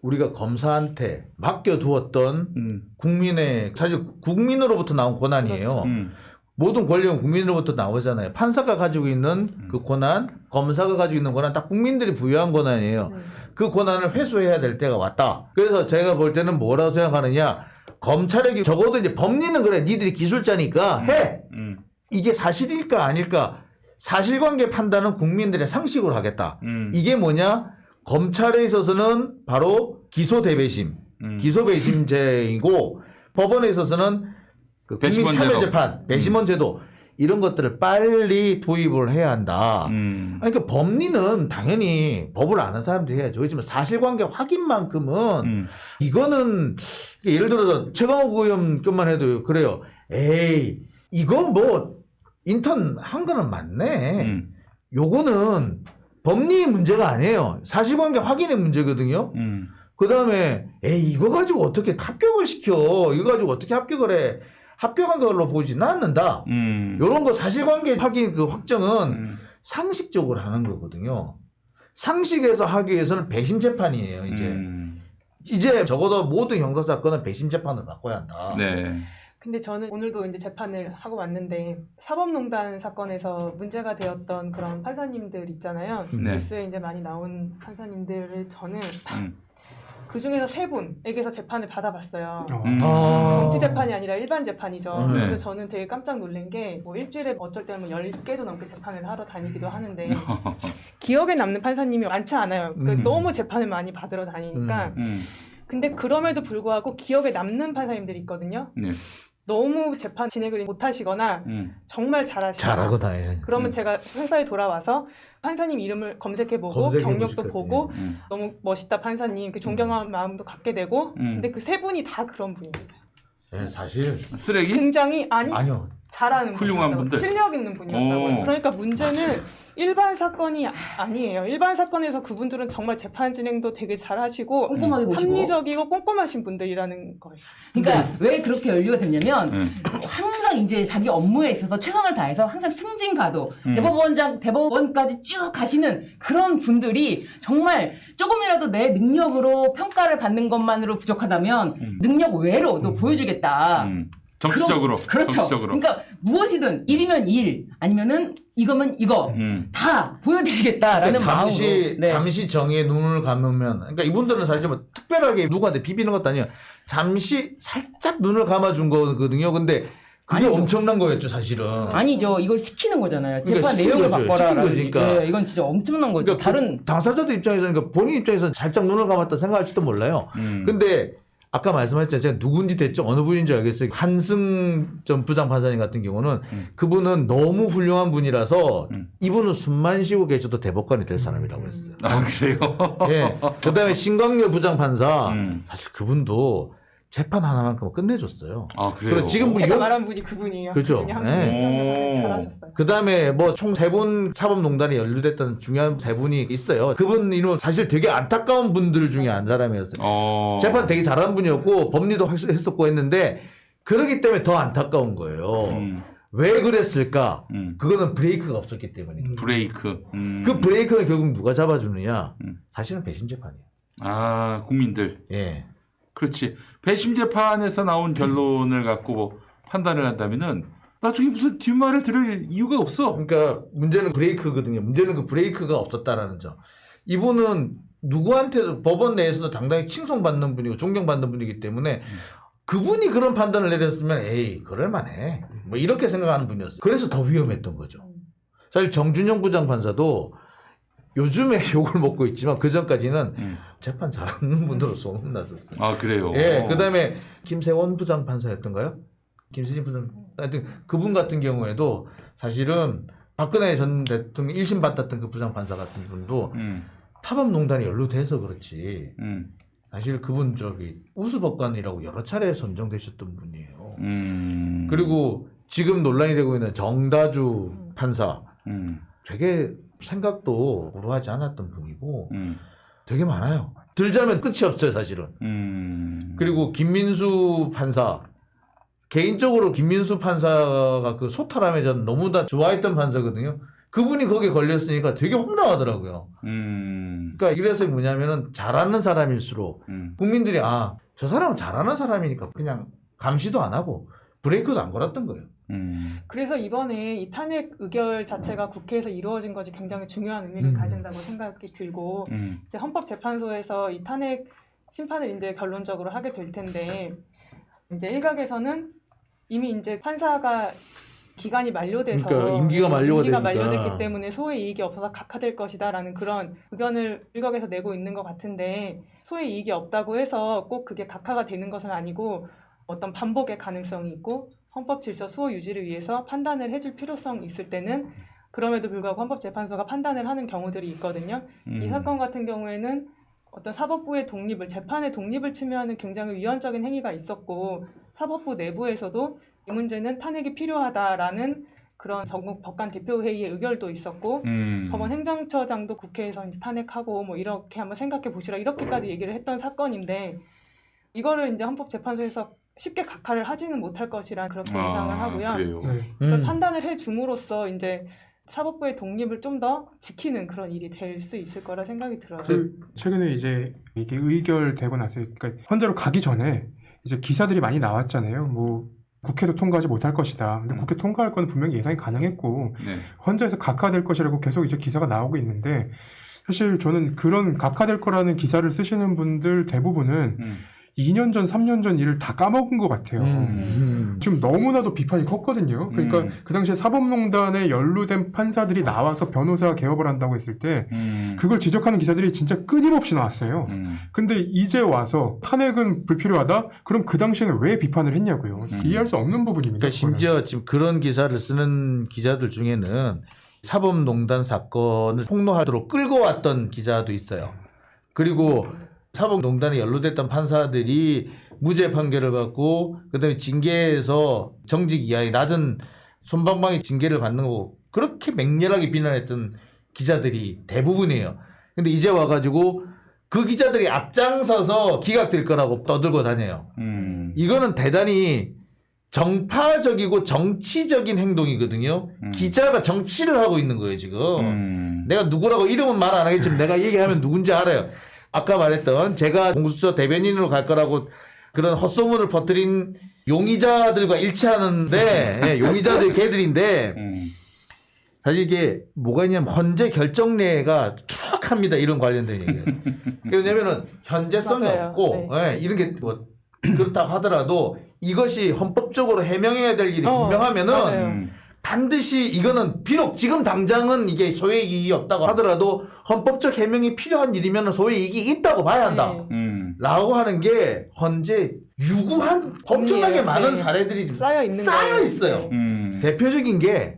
우리가 검사한테 맡겨두었던 국민의 사실 국민으로부터 나온 권한이에요. 모든 권력은 국민으로부터 나오잖아요. 판사가 가지고 있는 그 권한, 검사가 가지고 있는 권한 다 국민들이 부여한 권한이에요. 그 권한을 회수해야 될 때가 왔다. 그래서 제가 볼 때는 뭐라고 생각하느냐. 검찰에게 적어도 이제 법리는 그래. 니들이 기술자니까 해. 이게 사실일까 아닐까. 사실관계 판단은 국민들의 상식으로 하겠다. 이게 뭐냐? 검찰에 있어서는 바로 기소대배심, 기소배심제이고 법원에 있어서는 그 배심원 국민참여재판, 배심원 제도 이런 것들을 빨리 도입을 해야 한다. 그러니까 법리는 당연히 법을 아는 사람들이 해야죠. 그렇지만 사실관계 확인만큼은 이거는 예를 들어서 최강욱 의원뿐만 해도 그래요. 에이 이거 뭐 인턴 한 거는 맞네. 요거는 법리 문제가 아니에요. 사실관계 확인의 문제거든요. 그 다음에 에이 이거 가지고 어떻게 합격을 시켜. 이거 가지고 어떻게 합격을 해. 합격한 걸로 보지는 않는다. 이런 거 사실관계 확인 그 확정은 상식적으로 하는 거거든요. 상식에서 하기 위해서는 배심 재판이에요. 이제 적어도 모든 형사 사건은 배심 재판을 바꿔야 한다. 네. 근데 저는 오늘도 이제 재판을 하고 왔는데 사법농단 사건에서 문제가 되었던 그런 판사님들 있잖아요. 네. 뉴스에 이제 많이 나온 판사님들을 저는 그 중에서 3분에게서 재판을 받아봤어요. 정치 재판이 아니라 일반 재판이죠. 네. 그래서 저는 되게 깜짝 놀란 게 뭐 일주일에 어쩔 때는 뭐 10개도 넘게 재판을 하러 다니기도 하는데 기억에 남는 판사님이 많지 않아요. 너무 재판을 많이 받으러 다니니까. 근데 그럼에도 불구하고 기억에 남는 판사님들이 있거든요. 네. 너무 재판 진행을 못하시거나 정말 잘하시거나 잘하거나 예. 그러면 제가 회사에 돌아와서 판사님 이름을 검색해보고 검색해보고 경력도 싶겠다. 보고 너무 멋있다 판사님 그 존경하는 마음도 갖게 되고 근데 그 3분이 다 그런 분이었어요. 예, 사실 쓰레기? 굉장히 아니요. 잘하는 훌륭한 분이었다고, 분들. 실력 있는 분이었다고요. 오. 그러니까 문제는 일반 사건이 아니에요. 일반 사건에서 그분들은 정말 재판 진행도 되게 잘하시고 꼼꼼하게 보시고. 합리적이고 꼼꼼하신 분들이라는 거예요. 그러니까 왜 그렇게 연류가 됐냐면 항상 이제 자기 업무에 있어서 최선을 다해서 항상 승진가도 대법원까지 쭉 가시는 그런 분들이 정말 조금이라도 내 능력으로 평가를 받는 것만으로 부족하다면 능력 외로도 보여주겠다. 정치적으로. 그렇죠. 정치적으로. 그러니까 무엇이든 1이면 1, 아니면은 이거면 이거 다 보여드리겠다라는 마음으로. 네. 잠시 정의에 눈을 감으면 그러니까 이분들은 사실 뭐 특별하게 누구한테 비비는 것도 아니에요. 잠시 살짝 눈을 감아준 거거든요. 근데 그게 아니죠. 엄청난 거였죠, 사실은. 아니죠. 이걸 시키는 거잖아요. 그러니까 재판 시킨 내용을 거죠. 바꿔라. 시킨 거지, 그러니까. 네, 이건 진짜 엄청난 거죠. 그러니까 다른 당사자들 입장에서는 그러니까 본인 입장에서는 살짝 눈을 감았다 생각할지도 몰라요. 근데 아까 말씀하셨잖아요. 제가 누군지 대충 어느 분인지 알겠어요. 한승 전 부장판사님 같은 경우는 그분은 너무 훌륭한 분이라서 이분은 숨만 쉬고 계셔도 대법관이 될 사람이라고 했어요. 아, 그래요? 예. 그다음에 신광열 부장판사 사실 그분도 재판 하나만큼은 끝내줬어요. 아, 그래요? 그리고 지금 제가 이건- 말한 분이 그분이에요. 그렇죠. 그 중에 한 네. 분이 오. 잘하셨어요. 그다음에 뭐 총 3분 사법농단에 연루됐던 중요한 3분이 있어요. 그분 이름 사실 되게 안타까운 분들 중에 한 사람이었어요. 재판 되게 잘하는 분이었고 법리도 했었고 했는데 그러기 때문에 더 안타까운 거예요. 왜 그랬을까? 그거는 브레이크가 없었기 때문이에요. 브레이크. 그 브레이크는 결국 누가 잡아주느냐? 사실은 배심 재판이에요. 아, 국민들. 예. 그렇지. 배심 재판에서 나온 결론을 갖고 판단을 한다면은 나중에 무슨 뒷말을 들을 이유가 없어. 그러니까 문제는 브레이크거든요. 문제는 그 브레이크가 없었다라는 점. 이분은 누구한테도 법원 내에서도 당당히 칭송받는 분이고 존경받는 분이기 때문에 그분이 그런 판단을 내렸으면 에이 그럴만해. 뭐 이렇게 생각하는 분이었어요. 그래서 더 위험했던 거죠. 사실 정준영 부장판사도 요즘에 욕을 먹고 있지만 그 전까지는 재판 잘하는 분으로 소문났었어요. 아, 그래요? 예, 그다음에 김세원 부장판사였던가요? 김세진 부장, 하여튼 그분 같은 경우에도 사실은 박근혜 전 대통령 1심 받았던 그 부장판사 같은 분도 사법농단에 연루돼서 그렇지. 사실 그분 우수법관이라고 여러 차례 선정되셨던 분이에요. 그리고 지금 논란이 되고 있는 정다주 판사 되게 생각도 우려하지 않았던 분이고 되게 많아요. 들자면 끝이 없어요, 사실은. 그리고 김민수 판사. 개인적으로 김민수 판사가 그 소탈함에 전 너무나 좋아했던 판사거든요. 그분이 거기에 걸렸으니까 되게 황당하더라고요. 그러니까 이래서 뭐냐면은 잘하는 사람일수록 국민들이 저 사람은 잘하는 사람이니까 그냥 감시도 안 하고 브레이크도 안 걸었던 거예요. 그래서 이번에 이 탄핵 의결 자체가 국회에서 이루어진 것이 굉장히 중요한 의미를 가진다고 생각이 들고 이제 헌법재판소에서 이 탄핵 심판을 이제 결론적으로 하게 될 텐데 이제 일각에서는 이미 이제 판사가 기간이 만료돼서 그러니까 임기가 만료가 만료됐기 때문에 소의 이익이 없어서 각하될 것이다라는 그런 의견을 일각에서 내고 있는 것 같은데 소의 이익이 없다고 해서 꼭 그게 각하가 되는 것은 아니고 어떤 반복의 가능성이 있고 헌법 질서 수호 유지를 위해서 판단을 해줄 필요성이 있을 때는 그럼에도 불구하고 헌법재판소가 판단을 하는 경우들이 있거든요. 이 사건 같은 경우에는 어떤 사법부의 독립을, 재판의 독립을 침해하는 굉장히 위헌적인 행위가 있었고 사법부 내부에서도 이 문제는 탄핵이 필요하다라는 그런 전국 법관 대표회의의 의결도 있었고 법원 행정처장도 국회에서 이제 탄핵하고 뭐 이렇게 한번 생각해 보시라 이렇게까지 얘기를 했던 사건인데 이거를 이제 헌법재판소에서 쉽게 각하를 하지는 못할 것이라 그렇게 예상을 하고요. 그래요. 그걸 판단을 해줌으로써 이제 사법부의 독립을 좀 더 지키는 그런 일이 될 수 있을 거라 생각이 들어요. 최근에 이제 이게 의결되고 나서 그러니까 헌재로 가기 전에 이제 기사들이 많이 나왔잖아요. 뭐 국회도 통과하지 못할 것이다. 근데 국회 통과할 건 분명히 예상이 가능했고 네. 헌재에서 각하될 것이라고 계속 이제 기사가 나오고 있는데 사실 저는 그런 각하될 거라는 기사를 쓰시는 분들 대부분은 2년 전, 3년 전 일을 다 까먹은 것 같아요. 지금 너무나도 비판이 컸거든요. 그러니까 그 당시에 사법농단에 연루된 판사들이 나와서 변호사 개업을 한다고 했을 때 그걸 지적하는 기사들이 진짜 끊임없이 나왔어요. 근데 이제 와서 탄핵은 불필요하다? 그럼 그 당시에는 왜 비판을 했냐고요. 이해할 수 없는 부분입니다. 그러니까 심지어 지금 그런 기사를 쓰는 기자들 중에는 사법농단 사건을 폭로하도록 끌고 왔던 기자도 있어요. 그리고 사법농단에 연루됐던 판사들이 무죄 판결을 받고 그다음에 징계에서 정직 이하의 낮은 솜방망이 징계를 받는 거고 그렇게 맹렬하게 비난했던 기자들이 대부분이에요. 근데 이제 와가지고 그 기자들이 앞장서서 기각될 거라고 떠들고 다녀요. 이거는 대단히 정파적이고 정치적인 행동이거든요. 기자가 정치를 하고 있는 거예요 지금. 내가 누구라고 이름은 말 안 하겠지만 내가 얘기하면 누군지 알아요. 아까 말했던 제가 공수처 대변인으로 갈 거라고 그런 헛소문을 퍼뜨린 용의자들과 일치하는데 예, 용의자들 걔들인데 사실 이게 뭐가 있냐면 헌재 결정례가 추락합니다. 이런 관련된 얘기예요. 왜냐면은 현재성이 맞아요. 없고 예, 이런 게 뭐 그렇다고 하더라도 이것이 헌법적으로 해명해야 될 일이 분명하면은 맞아요. 반드시 이거는 비록 지금 당장은 이게 소외 이익이 없다고 하더라도 헌법적 해명이 필요한 일이면 소외 이익이 있다고 봐야 한다. 라고 하는 게 현재 유구한 엄청나게 네. 많은 네. 사례들이 지금 쌓여 있는 쌓여 거예요. 있어요. 네. 대표적인 게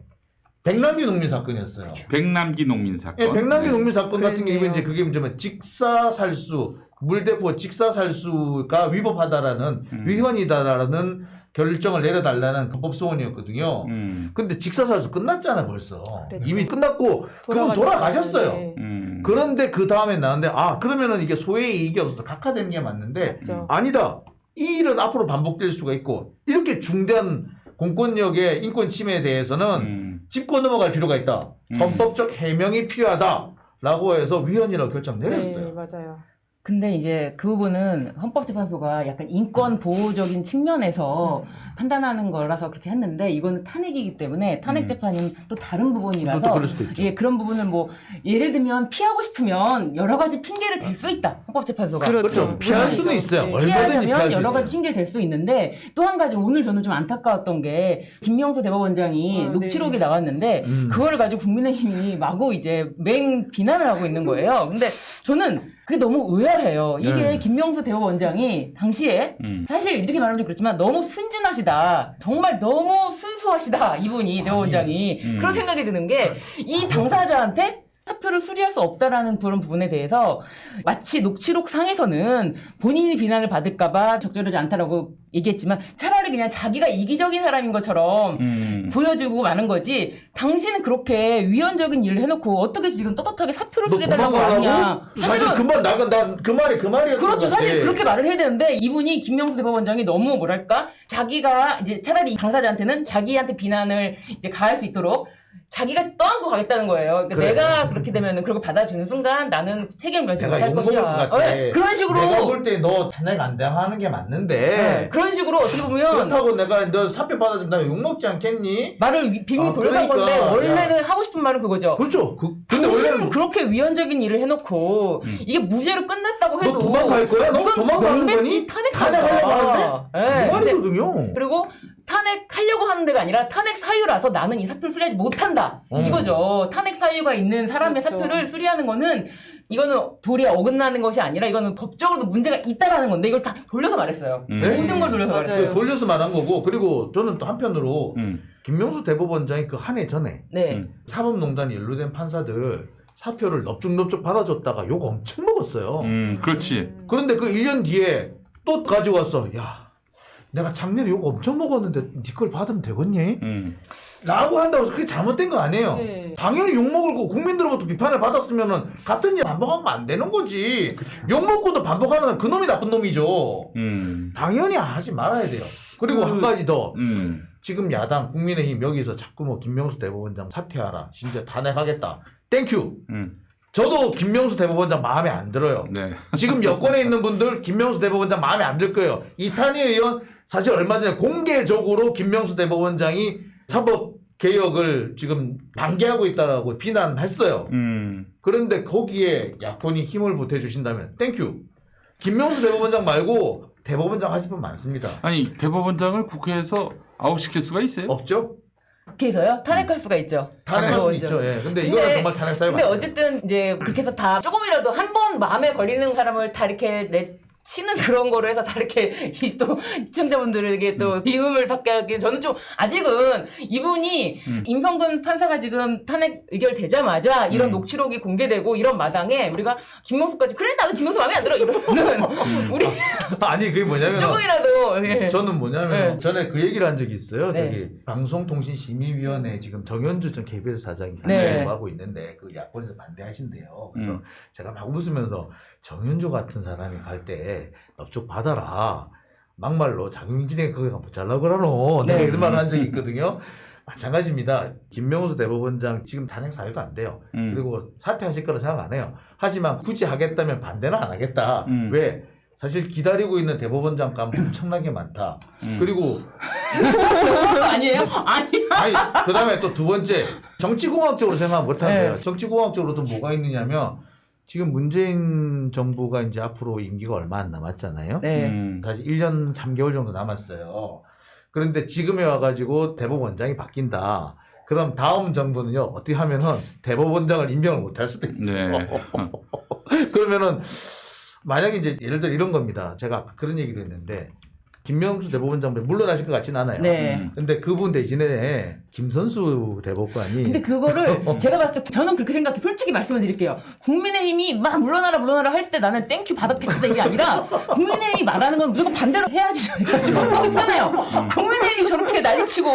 백남기 농민 사건이었어요. 백남기 농민 사건. 예, 백남기 네. 농민 사건 같은 그랬네요. 경우에 이제 그게 뭐냐면 직사살수 물대포 직사살수가 위법하다라는 위헌이다라는 결정을 내려달라는 헌법소원이었거든요. 근데 직사살수 끝났잖아 벌써. 그랬죠. 이미 끝났고 그분 돌아가셨어요. 네. 그런데 그 다음에 나왔는데 그러면은 이게 소외 이익이 없어서 각하되는 게 맞는데 맞죠. 아니다. 이 일은 앞으로 반복될 수가 있고 이렇게 중대한 공권력의 인권 침해에 대해서는 짚고 넘어갈 필요가 있다. 헌법적 해명이 필요하다라고 해서 위헌이라고 결정 내렸어요. 네, 맞아요. 근데 이제 그 부분은 헌법재판소가 약간 인권 보호적인 측면에서 판단하는 거라서 그렇게 했는데 이거는 탄핵이기 때문에 탄핵 재판은 또 다른 부분이라서 또 그럴 수도 있죠. 예, 그런 부분은 뭐 예를 들면 피하고 싶으면 여러 가지 핑계를 댈 수 있다. 헌법재판소가. 그렇죠. 피할 수는 있어요. 얼마든지 피할 피하려면 수 여러 있어요. 가지 핑계를 댈 수 있는데 또 한 가지 오늘 저는 좀 안타까웠던 게 김명수 대법원장이 녹취록이 나왔는데 그걸 가지고 국민의힘이 마구 이제 맹 비난을 하고 있는 거예요. 근데 저는 그게 너무 의아해요. 이게 김명수 대법원장이 당시에 사실 이렇게 말하면 좀 그렇지만 너무 순진하시다. 정말 너무 순수하시다. 이분이 대법원장이. 그런 생각이 드는 게 이 당사자한테 사표를 수리할 수 없다라는 그런 부분에 대해서 마치 녹취록 상에서는 본인이 비난을 받을까봐 적절하지 않다라고 얘기했지만 차라리 그냥 자기가 이기적인 사람인 것처럼 보여주고 마는 거지 당신은 그렇게 위헌적인 일을 해놓고 어떻게 지금 떳떳하게 사표를 수리해달라고 하냐. 사실 금방 난그 말이었던 그렇죠. 것 같아. 사실 그렇게 말을 해야 되는데 이분이 김명수 대법원장이 너무 뭐랄까 자기가 이제 차라리 당사자한테는 자기한테 비난을 이제 가할 수 있도록 자기가 떠안고 가겠다는 거예요. 그러니까 그래. 내가 그렇게 되면은 그걸 받아주는 순간 나는 책임을 면치 내가 못할 것이야. 욕먹을 것 같아. 네, 그런 식으로. 내가 볼 때 너 탄핵 안 당하는 게 맞는데. 네, 그런 식으로 어떻게 보면 그렇다고 내가 너 사표 받아주면 나 욕먹지 않겠니? 말을 빙빙 돌려서 한 건데 그러니까. 원래는 하고 싶은 말은 그거죠. 그렇죠. 근데 당신은 원래는 그렇게 위헌적인 일을 해놓고 이게 무죄로 끝났다고 해도 너 도망갈 거야? 너 이건 도망가는 명백히 거니? 탄핵하려고 하는데? 네, 그 말이거든요. 그리고 탄핵하려고 하는 데가 아니라 탄핵 사유라서 나는 이 사표를 수리하지 못한다. 이거죠. 탄핵 사유가 있는 사람의 그렇죠. 사표를 수리하는 거는 이거는 도리에 어긋나는 것이 아니라 이거는 법적으로도 문제가 있다라는 건데 이걸 다 돌려서 말했어요. 모든 걸 돌려서 맞아요. 말했어요. 돌려서 말한 거고 그리고 저는 또 한편으로 김명수 대법원장이 그 한 해 전에 네. 사법농단에 연루된 판사들 사표를 넙죽넙죽 받아줬다가 욕 엄청 먹었어요. 그렇지. 그런데 그 1년 뒤에 또 가지고 왔어. 야, 내가 작년에 욕 엄청 먹었는데 네 걸 받으면 되겠니? 라고 한다고 해서 그게 잘못된 거 아니에요. 네. 당연히 욕 먹을 거 국민들로부터 비판을 받았으면은 같은 일 반복하면 안 되는 거지. 욕 먹고도 반복하는 그놈이 나쁜 놈이죠. 당연히 하지 말아야 돼요. 그리고 한 가지 더. 지금 야당 국민의힘 여기서 자꾸 뭐 김명수 대법원장 사퇴하라. 심지어 탄핵하겠다. 땡큐. 저도 김명수 대법원장 마음에 안 들어요. 네. 지금 여권에 있는 분들 김명수 대법원장 마음에 안 들 거예요. 이탄희 의원 사실 얼마 전에 공개적으로 김명수 대법원장이 사법 개혁을 지금 방해하고 있다라고 비난했어요. 그런데 거기에 야권이 힘을 보태주신다면 땡큐. 김명수 대법원장 말고 대법원장 하실 분 많습니다. 아니 대법원장을 국회에서 아웃시킬 수가 있어요? 없죠? 국회에서요? 탄핵할 수가 있죠. 탄핵할 수 대법원장. 있죠. 예. 근데 이거는 정말 탄핵 사유 근데 맞아요. 어쨌든 이제 그렇게 해서 다 조금이라도 한 번 마음에 걸리는 사람을 다 이렇게 치는 그런 거로 해서 다 이렇게 또 시청자분들에게 또 비음을 받게 하기 저는 좀 아직은 이분이 임성근 판사가 지금 탄핵 의결되자마자 이런 녹취록이 공개되고 이런 마당에 우리가 김명수까지 그래 나도 김명수 마음에 안 들어 이러면은 우리 아니 그게 뭐냐면 조금이라도 예. 저는 뭐냐면 네. 전에 그 얘기를 한 적이 있어요. 네. 저기 방송통신심의위원회 지금 정현주 전 KBS 사장이 네. 반대하고 있는데 그 야권에서 반대하신대요. 그래서 제가 막 웃으면서 정현주 같은 사람이 갈 때 넙죽 받아라. 막말로 장윤진이 거기 가면 잘라고 그러노. 네. 내가 이런 말을 한 적이 있거든요. 마찬가지입니다. 김명수 대법원장 지금 탄핵 사유도 안 돼요. 그리고 사퇴하실 거라 생각 안 해요. 하지만 굳이 하겠다면 반대는 안 하겠다. 왜? 사실 기다리고 있는 대법원장 감 엄청나게 많다. 그리고 아니에요? 아니 그다음에 또 두 번째 정치공학적으로 생각 못하는 네. 거예요. 정치공학적으로 또 뭐가 있느냐면 지금 문재인 정부가 이제 앞으로 임기가 얼마 안 남았잖아요. 네. 다시 1년 3개월 정도 남았어요. 그런데 지금에 와가지고 대법원장이 바뀐다. 그럼 다음 정부는요 어떻게 하면은 대법원장을 임명을 못할 수도 있어요. 네. 그러면은 만약에 이제 예를 들어 이런 겁니다. 제가 그런 얘기도 했는데 김명수 대법원장 물러나실 것 같진 않아요. 네. 근데 그분 대신에 김선수 대법관이 근데 그거를 제가 봤을 때 저는 그렇게 생각해. 솔직히 말씀을 드릴게요. 국민의힘이 막 물러나라 할 때 나는 땡큐 받았겠다 이게 아니라 국민의힘이 말하는 건 무조건 반대로 해야지 저희가 좀 속이 편해요. 국민의힘이 저렇게 난리치고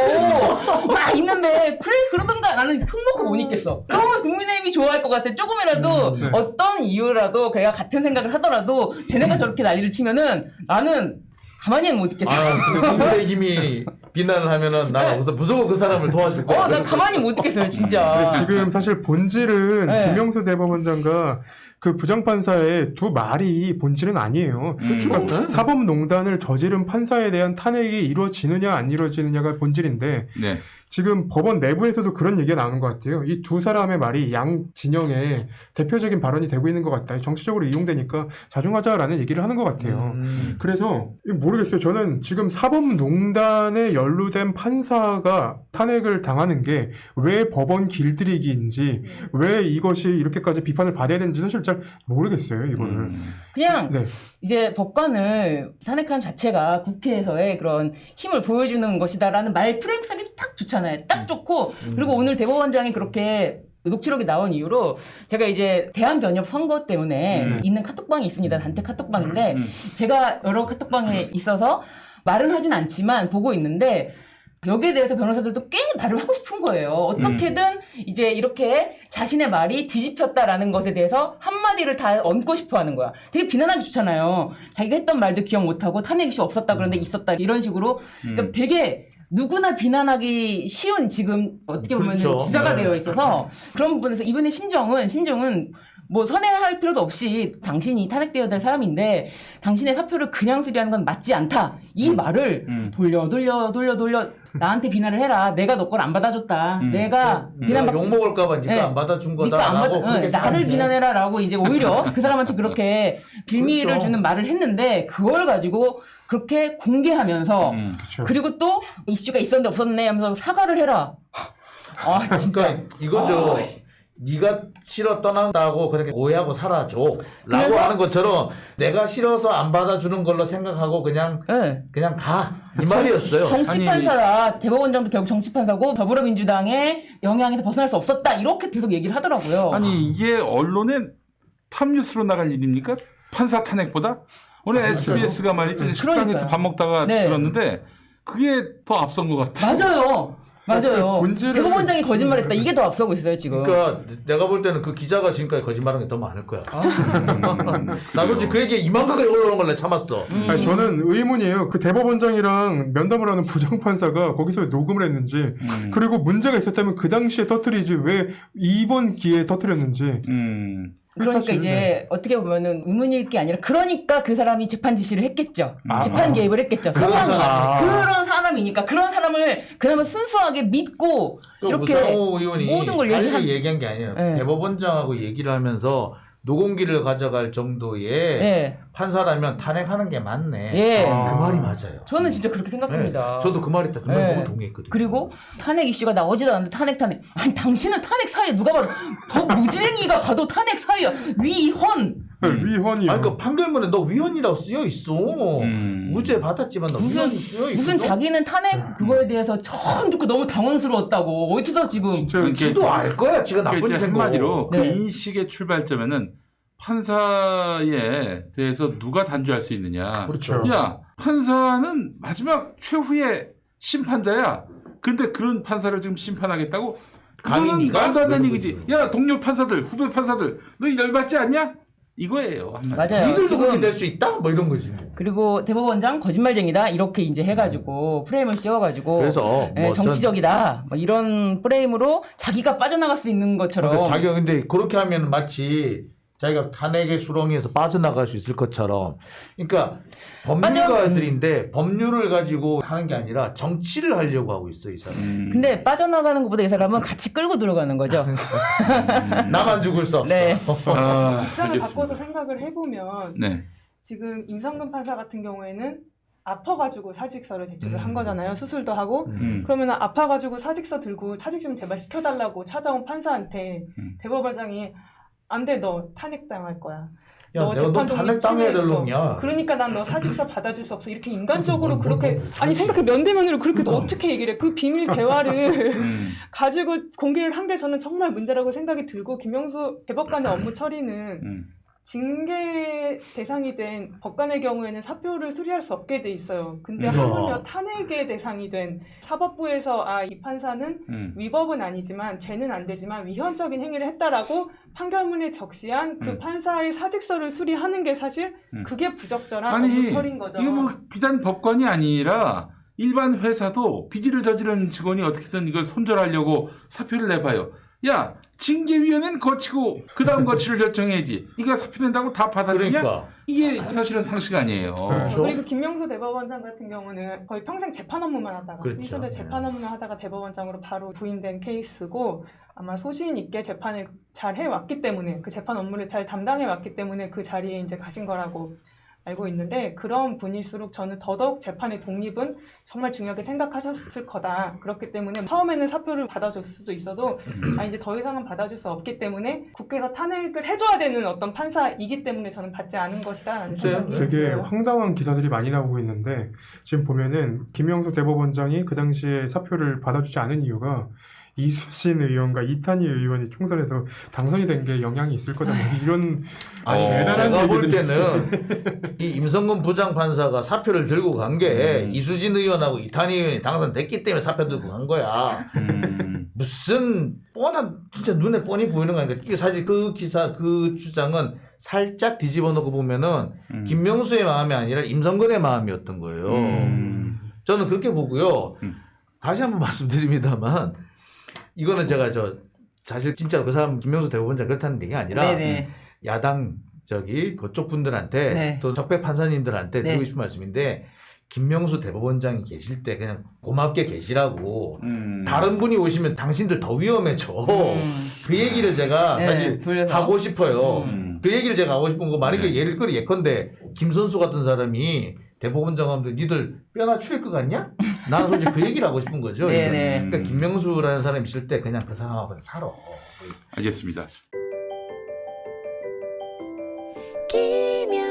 막 있는데 그래 그러던가 나는 손 놓고 못 있겠어. 그러면 국민의힘이 좋아할 것 같아. 조금이라도 네. 어떤 이유라도 걔가 같은 생각을 하더라도 쟤네가 저렇게 난리를 치면은 나는 가만히는 못 있겠다. 근데 국민의힘이 비난을 하면은 나는 여기서 무조건 그 사람을 도와줄 거야. 난 가만히 못 있겠어요, 진짜. 근데 지금 사실 본질은 네. 김명수 대법원장과 그 부장판사의 두 말이 본질은 아니에요. 그러니까 사법농단을 저지른 판사에 대한 탄핵이 이루어지느냐 안 이루어지느냐가 본질인데 네. 지금 법원 내부에서도 그런 얘기가 나오는 것 같아요. 이 두 사람의 말이 양 진영의 대표적인 발언이 되고 있는 것 같다. 정치적으로 이용되니까 자중하자라는 얘기를 하는 것 같아요. 그래서 모르겠어요. 저는 지금 사법농단에 연루된 판사가 탄핵을 당하는 게 왜 법원 길들이기인지 왜 이것이 이렇게까지 비판을 받아야 되는지 사실 잘 모르겠어요. 이거는. 그냥 네. 이제 법관을 탄핵한 자체가 국회에서의 그런 힘을 보여주는 것이다라는 말 프레임성이 딱 좋잖아요. 딱 좋고 그리고 오늘 대법원장이 그렇게 녹취록이 나온 이후로 제가 이제 대한변협 선거 때문에 있는 카톡방이 있습니다. 단체 카톡방인데 제가 여러 카톡방에 있어서 말은 하진 않지만 보고 있는데 여기에 대해서 변호사들도 꽤 말을 하고 싶은 거예요. 어떻게든 이제 이렇게 자신의 말이 뒤집혔다라는 것에 대해서 한마디를 다 얹고 싶어 하는 거야. 되게 비난하기 좋잖아요. 자기가 했던 말도 기억 못하고 탄핵 이슈 없었다 그런데 있었다 이런 식으로 그러니까 되게 누구나 비난하기 쉬운 지금 어떻게 보면 그렇죠. 주자가 네. 되어 있어서 그런 부분에서 이분의 심정은 뭐 선회할 필요도 없이 당신이 탄핵되어야 될 사람인데 당신의 사표를 그냥 수리하는 건 맞지 않다. 이 말을 돌려 나한테 비난을 해라. 내가 너 걸 안 받아줬다. 내가 비난받 욕먹을까봐 니가 네. 안 받아준 그러니까 안 거다라고 받아, 나를 비난해라라고 이제 오히려 그 사람한테 그렇게 빌미를 그렇죠. 주는 말을 했는데 그걸 가지고 그렇게 공개하면서 그렇죠. 그리고 또 이슈가 있었는데 없었네 하면서 사과를 해라. 아 진짜. 그러니까 이거죠. 네가 싫어 떠난다고 그렇게 오해하고 살아줘 라고 하는 것처럼 내가 싫어서 안 받아주는 걸로 생각하고 그냥 네. 가 이 말이었어요. 정치판사라 대법원장도 결국 정치판사고 더불어민주당의 영향에서 벗어날 수 없었다 이렇게 계속 얘기를 하더라고요. 아니 이게 언론의 탑뉴스로 나갈 일입니까? 판사 탄핵보다? 오늘 SBS가 말이죠. 식당에서 밥 먹다가 네. 들었는데 그게 더 앞선 것 같아요. 맞아요. 본질은- 대법원장이 거짓말했다. 이게 더 앞서고 있어요 지금. 그러니까 내가 볼 때는 그 기자가 지금까지 거짓말한 게 더 많을 거야. 나 솔직히 그 얘기에 이만큼까지 올라오는 걸 내가 참았어. 아니, 저는 의문이에요. 그 대법원장이랑 면담을 하는 부장판사가 거기서 녹음을 했는지 그리고 문제가 있었다면 그 당시에 터뜨리지 왜 이번 기회에 터뜨렸는지 그러니까 사실, 이제 어떻게 보면은 의문일 게 아니라 그러니까 그 사람이 재판 지시를 했겠죠. 재판 개입을 했겠죠. 상황이 그런 사람이니까 그런 사람을 그나마 순수하게 믿고 이렇게 우상호 의원이 모든 걸 달리 얘기한 게 아니에요. 네. 대법원장하고 얘기를 하면서 노공기를 가져갈 정도의 예. 판사라면 탄핵하는 게 맞네. 예. 그 말이 맞아요. 저는 진짜 그렇게 생각합니다. 네. 저도 그 말이 그 말에 네. 너무 동의했거든요. 그리고 탄핵 이슈가 나오지도 않는데 탄핵. 아니 당신은 탄핵 사유야. 누가 봐도 법 무지랭이가 봐도 탄핵 사유야. 위헌. 위헌이요. 아니 그 판결문에 너 위헌이라고 쓰여 있어. 무죄 받았지만 너 위헌이 쓰여 있어. 무슨 자기는 탄핵 그거에 대해서 처음 듣고 너무 당황스러웠다고. 어디서 지금 진짜 지도 알 거야. 지가 나쁜 그러니까 이제 짓한 거. 한마디로 그 네. 인식의 출발점에는 판사에 대해서 누가 단죄할 수 있느냐. 그렇죠. 야, 판사는 마지막 최후의 심판자야. 근데 그런 판사를 지금 심판하겠다고? 그거는 강인이가? 말도 안 되는 그런 얘기지. 거지. 야, 동료 판사들, 후배 판사들, 너 열받지 않냐? 이거예요. 한마디로. 맞아요. 니들도 지금 그렇게 될 수 있다? 뭐 이런 거지. 그리고 대법원장 거짓말쟁이다 이렇게 이제 해가지고 프레임을 씌워가지고 그래서 예, 뭐 정치적이다 뭐 이런 프레임으로 자기가 빠져나갈 수 있는 것처럼 그러니까 자기가 근데 그렇게 하면 마치 자기가 탄핵의 수렁에서 빠져나갈 수 있을 것처럼. 그러니까 법률가들인데 법률을 가지고 하는 게 아니라 정치를 하려고 하고 있어, 이 사람. 근데 빠져나가는 것보다 이 사람은 같이 끌고 들어가는 거죠. 나만 죽을 수 없어. 네. 아, 입장을 알겠습니다. 바꿔서 생각을 해보면 네. 지금 임성근 판사 같은 경우에는 아파가지고 사직서를 제출을 한 거잖아요. 수술도 하고. 그러면 아파가지고 사직서 들고 사직 좀 제발 시켜달라고 찾아온 판사한테 대법원장이 안 돼, 너 탄핵당할 거야. 야, 너 내가 너 재판 독립 탄핵당해야 될 침해했어. 놈이야. 그러니까 난 너 사직서 받아줄 수 없어. 이렇게 인간적으로 그렇게 아니 생각해 면대면으로 그렇게 어떻게 얘기를 해? 그 비밀 대화를 가지고 공개를 한 게 저는 정말 문제라고 생각이 들고 김명수 대법관의 업무 처리는 징계 대상이 된 법관의 경우에는 사표를 수리할 수 없게 돼 있어요. 근데 하물며 탄핵의 대상이 된 사법부에서 이 판사는 위법은 아니지만 죄는 안 되지만 위헌적인 행위를 했다라고 판결문에 적시한 그 판사의 사직서를 수리하는 게 사실 그게 부적절한 업무 처리인 거죠. 이거 뭐 비단 법관이 아니라 일반 회사도 비리를 저지른 직원이 어떻게든 이걸 손절하려고 사표를 내봐요. 야, 징계위원회는 거치고 그 다음 거치를 결정해야지. 네가 사표 낸다고 다 받아주냐? 그러니까. 이게 사실은 상식 아니에요. 그렇죠. 그리고 김명수 대법원장 같은 경우는 거의 평생 재판 업무만 하다가 그렇죠. 일선에 재판 업무만 하다가 대법원장으로 바로 부임된 케이스고 아마 소신 있게 재판을 잘 해왔기 때문에 그 재판 업무를 잘 담당해왔기 때문에 그 자리에 이제 가신 거라고 알고 있는데 그런 분일수록 저는 더더욱 재판의 독립은 정말 중요하게 생각하셨을 거다. 그렇기 때문에 처음에는 사표를 받아줄 수도 있어도 이제 더 이상은 받아줄 수 없기 때문에 국회에서 탄핵을 해줘야 되는 어떤 판사이기 때문에 저는 받지 않은 것이다라는 생각이 되게 들어요. 황당한 기사들이 많이 나오고 있는데 지금 보면은 김명수 대법원장이 그 당시에 사표를 받아주지 않은 이유가 이수진 의원과 이탄희 의원이 총선에서 당선이 된 게 영향이 있을 거다. 뭐 이런 대단한 제가 볼 얘기들이 때는 이 임성근 부장판사가 사표를 들고 간 게 이수진 의원하고 이탄희 의원이 당선됐기 때문에 사표 들고 간 거야. 무슨 뻔한 진짜 눈에 뻔히 보이는 거니까 이게 사실 그 기사 그 주장은 살짝 뒤집어 놓고 보면은 김명수의 마음이 아니라 임성근의 마음이었던 거예요. 저는 그렇게 보고요. 다시 한번 말씀드립니다만 이거는 제가 사실 진짜로 그 사람 김명수 대법원장 그렇다는 얘기가 아니라 네네. 야당 그쪽 분들한테 네. 또 적배 판사님들한테 네. 드리고 싶은 말씀인데 김명수 대법원장이 계실 때 그냥 고맙게 계시라고 다른 분이 오시면 당신들 더 위험해져. 그 얘기를 제가 네, 사실 돌려서. 하고 싶어요. 그 얘기를 제가 하고 싶은 거 만약에 예컨대 김선수 같은 사람이 대법원장 하면 니들 뼈나 추릴 것 같냐? 나는 솔직히 그 얘기를 하고 싶은 거죠. 네네. 그러니까 김명수라는 사람이 있을 때 그냥 그 사람하고 살아. 알겠습니다. 김현